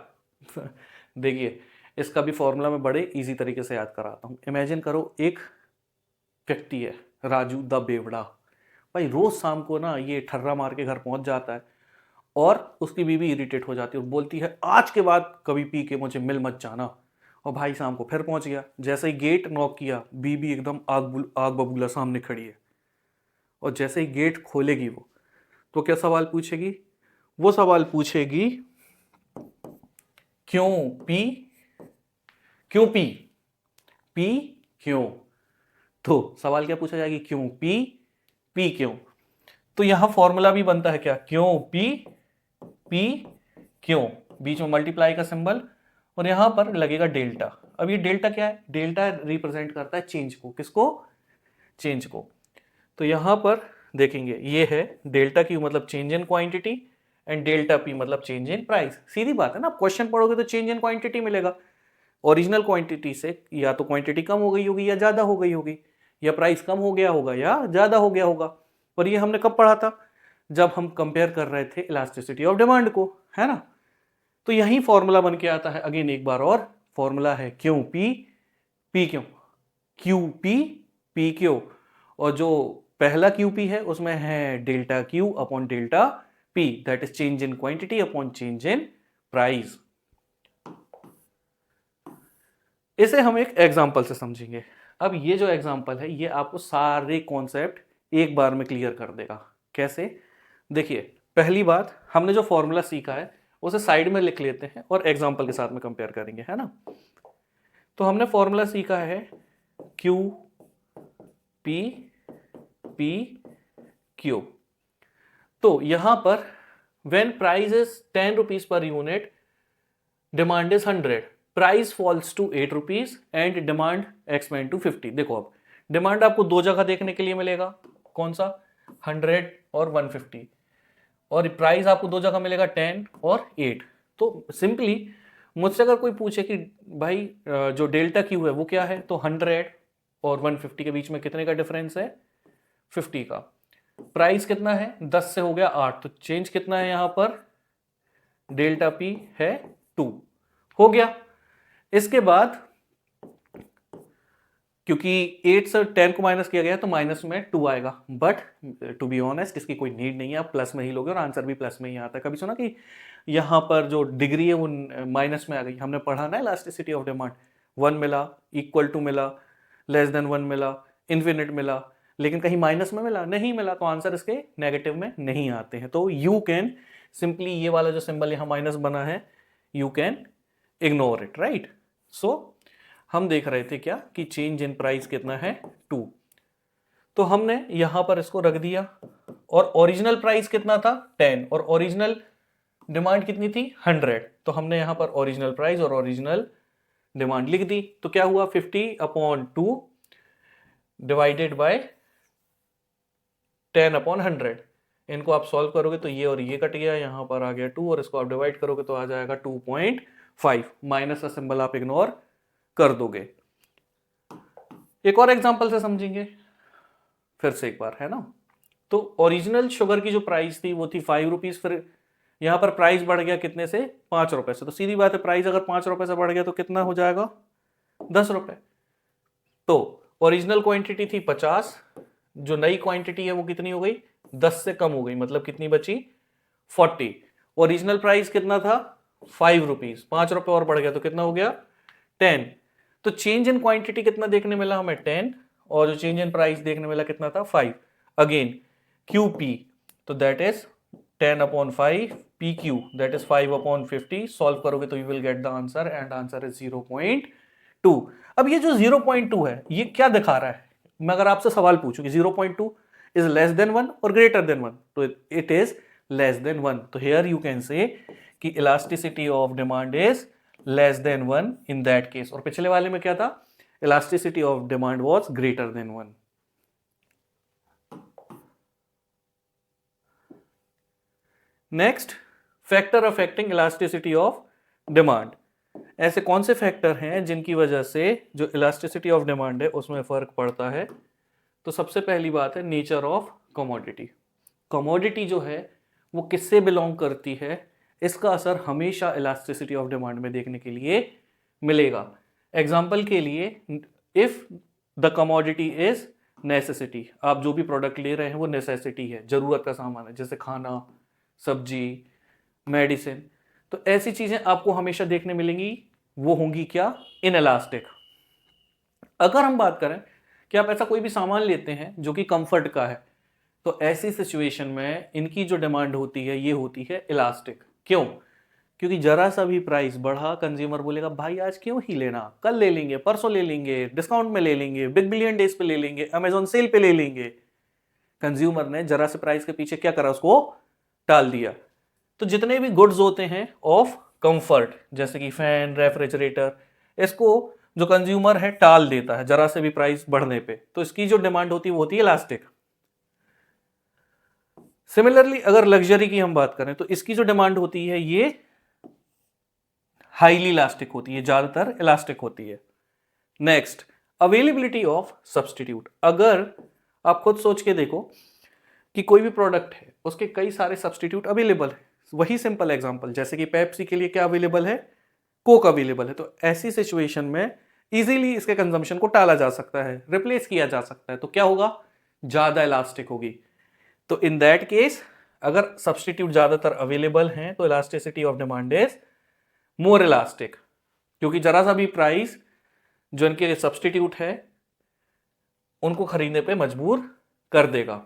देखिए, इसका भी फॉर्मूला मैं बड़े इजी तरीके से याद कराता हूं। इमेजिन करो एक व्यक्ति है राजू द बेवड़ा, भाई रोज शाम को ना ये ठर्रा मार के घर पहुंच जाता है और उसकी बीवी इरिटेट हो जाती है और बोलती है आज के बाद कभी पी के मुझे मिल मत जाना। और भाई शाम को फिर पहुंच गया, जैसे ही गेट नॉक किया बीबी एकदम आग बबूला सामने खड़ी है, और जैसे ही गेट खोलेगी वो तो क्या सवाल पूछेगी? वो सवाल पूछेगी क्यों पी, क्यों पी, पी क्यों। तो सवाल क्या पूछा जाएगी? क्यों पी, पी क्यों। तो यहां फॉर्मूला भी बनता है क्या? क्यों पी क्यों, बीच में मल्टीप्लाई का सिंबल और यहां पर लगेगा डेल्टा। अब ये डेल्टा क्या है? डेल्टा रिप्रेजेंट करता है चेंज को। किसको? चेंज को। तो यहां पर देखेंगे ये है डेल्टा क्यू मतलब change in quantity, and delta P मतलब चेंज इन प्राइस। सीधी बात है ना, क्वेश्चन पढ़ोगे तो चेंज इन क्वांटिटी मिलेगा। ओरिजिनल क्वांटिटी से या तो क्वांटिटी कम हो गई होगी या ज्यादा हो गई होगी, या प्राइस कम हो गया होगा या ज्यादा हो गया होगा। और ये हमने कब पढ़ा था? जब हम कंपेयर कर रहे थे इलास्टिसिटी ऑफ डिमांड को, है ना। तो यही फॉर्मूला बन के आता है अगेन एक बार और। फॉर्मूला है क्यों पी, पी क्यों, क्यू पी क्यू। और जो पहला क्यू पी है उसमें है delta Q upon delta P, that is change in quantity upon change in price. इसे हम एक एग्जांपल से समझेंगे। अब ये जो एग्जांपल है ये आपको सारे कॉन्सेप्ट एक बार में क्लियर कर देगा। कैसे? देखिए, पहली बात, हमने जो फॉर्मूला सीखा है उसे साइड में लिख लेते हैं और एग्जांपल के साथ में कंपेयर करेंगे, है ना। तो हमने फॉर्मूला सीखा है क्यू पी क्यू। तो यहां पर when price is 10 rupees per unit, demand is 100, price falls to 8 rupees and demand expand to 50। देखो अब डिमांड आपको दो जगह देखने के लिए मिलेगा, कौन सा? 100 और 150। और प्राइस आपको दो जगह मिलेगा 10 और 8। तो सिंपली मुझसे अगर कोई पूछे कि भाई जो डेल्टा क्यू है वो क्या है, तो 100 और 150 के बीच में कितने का डिफरेंस है? 50 का। प्राइस कितना है? 10 से हो गया 8, तो चेंज कितना है यहां पर? डेल्टा पी है 2। हो गया। इसके बाद क्योंकि 8 से 10 को माइनस किया गया तो माइनस में 2 आएगा, बट टू बी ऑनेस्ट इसकी कोई नीड नहीं है, आप प्लस में ही लोगे और आंसर भी प्लस में ही आता है। कभी सुना कि यहां पर जो डिग्री है वो माइनस में आ गई? हमने पढ़ा ना इलास्टिसिटी ऑफ डिमांड, 1 मिला, इक्वल टू मिला, लेस देन 1 मिला, इन्फिनिट मिला, लेकिन कहीं माइनस में मिला? नहीं मिला, तो आंसर इसके नेगेटिव में नहीं आते हैं। तो यू कैन सिंपली, ये वाला जो सिंबल यहां माइनस बना है, you can ignore it, right. So हम देख रहे थे क्या कि चेंज इन प्राइस कितना है? 2। तो हमने यहां पर इसको रख दिया, और ओरिजिनल प्राइस कितना था? 10, और ओरिजिनल डिमांड कितनी थी? 100। तो हमने यहां पर ओरिजिनल प्राइस और ओरिजिनल डिमांड लिख दी। तो क्या हुआ? 50/2 डिवाइडेड बाय 10/100। इनको आप सॉल्व करोगे तो ये और ये कट गया, यहाँ पर आ गया 2 और इसको आप डिवाइड करोगे तो आ जाएगा 2.5, माइनस का सिंबल आप इग्नोर कर दोगे। एक और एग्जांपल से समझेंगे फिर से एक बार, है ना। तो ओरिजिनल शुगर की जो प्राइस थी वो थी 5 रुपीज, फिर यहाँ पर प्राइस बढ़ गया कितने से, 5 रुपए से। तो सीधी बात है, प्राइस अगर 5 रुपए से बढ़ गया तो कितना हो जाएगा, 10 रुपए। तो ओरिजिनल क्वांटिटी थी 50, जो नई क्वांटिटी है वो कितनी हो गई, 10 से कम हो गई, मतलब कितनी बची, 40। ओरिजिनल प्राइस कितना था, 5 रुपीज, 5 रुपए और बढ़ गया तो कितना हो गया, 10। तो चेंज इन क्वांटिटी कितना देखने मिला हमें, 10, और जो चेंज इन प्राइस देखने मिला कितना था, 5। अगेन QP, तो that is 10/5, PQ that is 5/50। Solve करोगे तो you will get the answer, and answer is 0.2। अब ये जो 0.2 है ये क्या दिखा रहा है, मैं अगर आपसे सवाल पूछूं कि 0.2 इज लेस देन 1 और ग्रेटर देन 1, तो इट इज लेस देन 1। तो हियर यू कैन से कि elasticity of demand is less than 1 in that case. और पिछले वाले में क्या था, elasticity of demand was greater than 1। Next, factor affecting elasticity of demand. ऐसे कौन से फैक्टर हैं जिनकी वजह से जो इलास्टिसिटी ऑफ डिमांड है उसमें फर्क पड़ता है। तो सबसे पहली बात है नेचर ऑफ कमोडिटी। कमोडिटी जो है वो किससे बिलोंग करती है, इसका असर हमेशा इलास्टिसिटी ऑफ डिमांड में देखने के लिए मिलेगा। एग्जाम्पल के लिए, if the commodity is necessity, आप जो भी प्रोडक्ट ले रहे हैं वो नेसेसिटी है, जरूरत का सामान है, जैसे खाना, सब्जी, मेडिसिन, तो ऐसी चीजें आपको हमेशा देखने मिलेंगी, वो होंगी क्या, इनएलास्टिक। अगर हम बात करें कि आप ऐसा कोई भी सामान लेते हैं जो कि कंफर्ट का है, तो ऐसी सिचुएशन में इनकी जो डिमांड होती है ये होती है इलास्टिक। क्यों, क्योंकि जरा सा भी प्राइस बढ़ा, कंज्यूमर बोलेगा भाई आज क्यों ही लेना, कल ले लेंगे, परसों ले लेंगे, डिस्काउंट में ले लेंगे, बिग बिलियन डेज पे ले लेंगे, अमेजॉन सेल पे ले लेंगे। कंज्यूमर ने जरा से प्राइस के पीछे क्या करा, उसको टाल दिया। तो जितने भी गुड्स होते हैं ऑफ कंफर्ट, जैसे कि फैन, रेफ्रिजरेटर, इसको जो कंज्यूमर है टाल देता है जरा से भी प्राइस बढ़ने पे, तो इसकी जो डिमांड होती है वो होती है इलास्टिक। सिमिलरली अगर लग्जरी की हम बात करें तो इसकी जो डिमांड होती है ये हाईली इलास्टिक होती है, ज्यादातर इलास्टिक होती है। Next, availability of substitute. अगर आप खुद सोच के देखो कि कोई भी प्रोडक्ट है उसके कई सारे सब्सटीट्यूट अवेलेबल है, वही सिंपल एग्जांपल, जैसे कि पेप्सी के लिए क्या अवेलेबल है, कोक अवेलेबल है, तो ऐसी सिचुएशन में इजीली इसके कंजम्पशन को टाला जा सकता है, रिप्लेस किया जा सकता है, तो क्या होगा, ज्यादा इलास्टिक होगी। तो इन दैट केस अगर सब्सटीट्यूट ज्यादातर अवेलेबल हैं तो elasticity of demand is more elastic, क्योंकि जरा सा भी प्राइस जो इनके सब्सटीट्यूट है उनको खरीदने पे मजबूर कर देगा।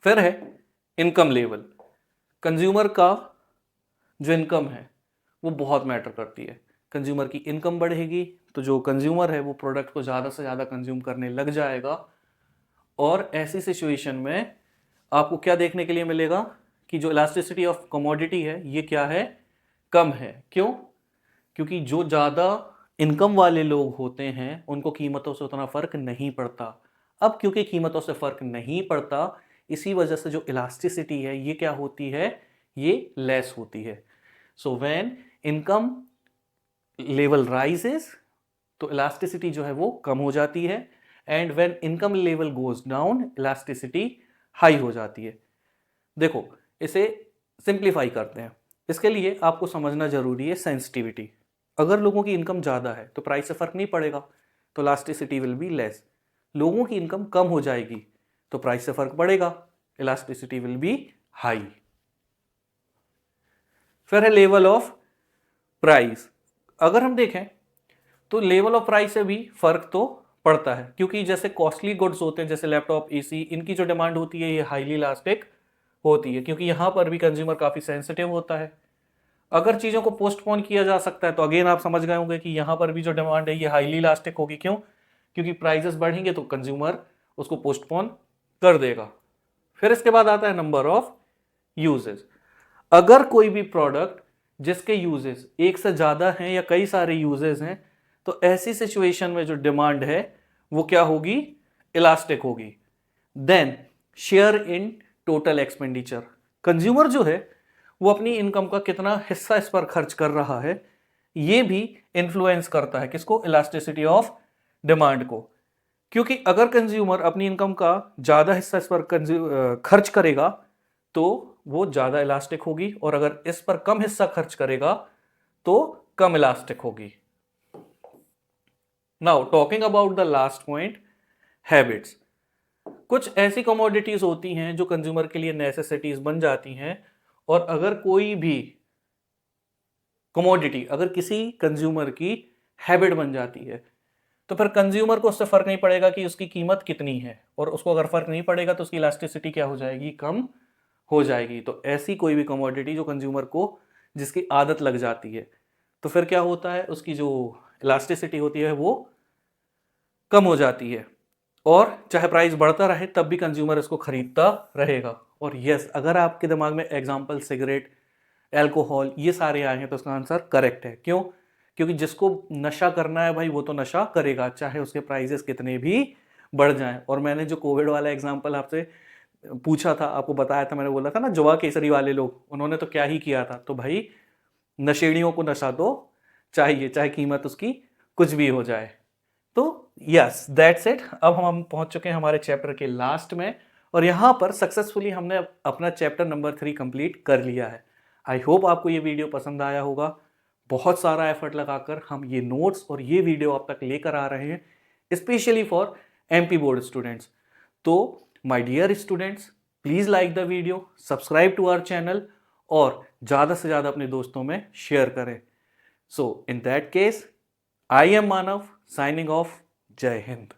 फिर है इनकम लेवल। कंज्यूमर का जो इनकम है वो बहुत मैटर करती है। कंज्यूमर की इनकम बढ़ेगी तो जो कंज्यूमर है वो प्रोडक्ट को ज़्यादा से ज़्यादा कंज्यूम करने लग जाएगा, और ऐसी सिचुएशन में आपको क्या देखने के लिए मिलेगा कि जो इलास्टिसिटी ऑफ कमोडिटी है ये क्या है, कम है। क्यों, क्योंकि जो ज़्यादा इनकम वाले लोग होते हैं उनको कीमतों से उतना फर्क नहीं पड़ता। अब क्योंकि कीमतों से फर्क नहीं पड़ता, इसी वजह से जो इलास्टिसिटी है ये क्या होती है, ये लेस होती है। So when income level rises तो इलास्टिसिटी जो है वो कम हो जाती है, and when income level goes down elasticity high हो जाती है। देखो इसे सिंप्लीफाई करते हैं, इसके लिए आपको समझना जरूरी है सेंसिटिविटी। अगर लोगों की इनकम ज़्यादा है तो प्राइस से फर्क नहीं पड़ेगा, तो इलास्टिसिटी विल बी लेस। लोगों की इनकम कम हो जाएगी तो प्राइस से फर्क पड़ेगा, इलास्टिसिटी विल बी हाई। फिर है लेवल ऑफ प्राइस। अगर हम देखें तो लेवल ऑफ प्राइस से भी फर्क तो पड़ता है, क्योंकि जैसे कॉस्टली गुड्स होते हैं जैसे लैपटॉप, एसी, इनकी जो डिमांड होती है ये हाईली इलास्टिक होती है, क्योंकि यहां पर भी कंज्यूमर काफी सेंसिटिव होता है। अगर चीजों को पोस्टपोन किया जा सकता है तो अगेन आप समझ गए होंगे कि यहां पर भी जो डिमांड है ये हाईली इलास्टिक होगी। क्यों, क्योंकि प्राइसेस बढ़ेंगे तो कंज्यूमर उसको पोस्टपोन कर देगा। फिर इसके बाद आता है नंबर ऑफ यूजेस। अगर कोई भी प्रोडक्ट जिसके यूजेस एक से ज्यादा हैं या कई सारे यूजेस हैं, तो ऐसी सिचुएशन में जो डिमांड है वो क्या होगी, इलास्टिक होगी। Then share in total expenditure. Consumer जो है वो अपनी इनकम का कितना हिस्सा इस पर खर्च कर रहा है, ये भी इन्फ्लुएंस करता है किसको, इलास्टिसिटी ऑफ डिमांड को। क्योंकि अगर कंज्यूमर अपनी इनकम का ज्यादा हिस्सा इस पर खर्च करेगा तो वो ज्यादा इलास्टिक होगी, और अगर इस पर कम हिस्सा खर्च करेगा तो कम इलास्टिक होगी। Now talking about the last point, habits. कुछ ऐसी कमोडिटीज होती हैं जो कंज्यूमर के लिए नेसेसिटीज बन जाती हैं, और अगर कोई भी कमोडिटी अगर किसी कंज्यूमर की हैबिट बन जाती है तो फिर कंज्यूमर को उससे फर्क नहीं पड़ेगा कि उसकी कीमत कितनी है, और उसको अगर फर्क नहीं पड़ेगा तो उसकी इलास्टिसिटी क्या हो जाएगी, कम हो जाएगी। तो ऐसी कोई भी कमोडिटी जो कंज्यूमर को जिसकी आदत लग जाती है तो फिर क्या होता है, उसकी जो इलास्टिसिटी होती है वो कम हो जाती है, और चाहे प्राइस बढ़ता रहे तब भी कंज्यूमर इसको खरीदता रहेगा। और यस, अगर आपके दिमाग में एग्जांपल सिगरेट, अल्कोहल ये सारे आए हैं तो उसका आंसर करेक्ट है। क्यों? क्योंकि जिसको नशा करना है भाई वो तो नशा करेगा, चाहे उसके प्राइसेस कितने भी बढ़ जाएं। और मैंने जो कोविड वाला एग्जांपल आपसे पूछा था, आपको बताया था, मैंने बोला था ना जुआ केसरी वाले लोग, उन्होंने तो क्या ही किया था। तो भाई नशेड़ियों को नशा तो चाहिए, चाहे कीमत उसकी कुछ भी हो जाए। तो यस, दैट्स इट। अब हम पहुंच चुके हैं हमारे चैप्टर के लास्ट में, और यहां पर सक्सेसफुली हमने अपना चैप्टर नंबर 3 कंप्लीट कर लिया है। आई होप आपको ये वीडियो पसंद आया होगा। बहुत सारा एफर्ट लगाकर हम ये नोट्स और ये वीडियो आप तक लेकर आ रहे हैं, specially for MP board students. तो my dear students, please like the video, subscribe to our channel, और ज़्यादा से ज़्यादा अपने दोस्तों में शेयर करें। So in that case, I am Manav, signing off. Jai Hind.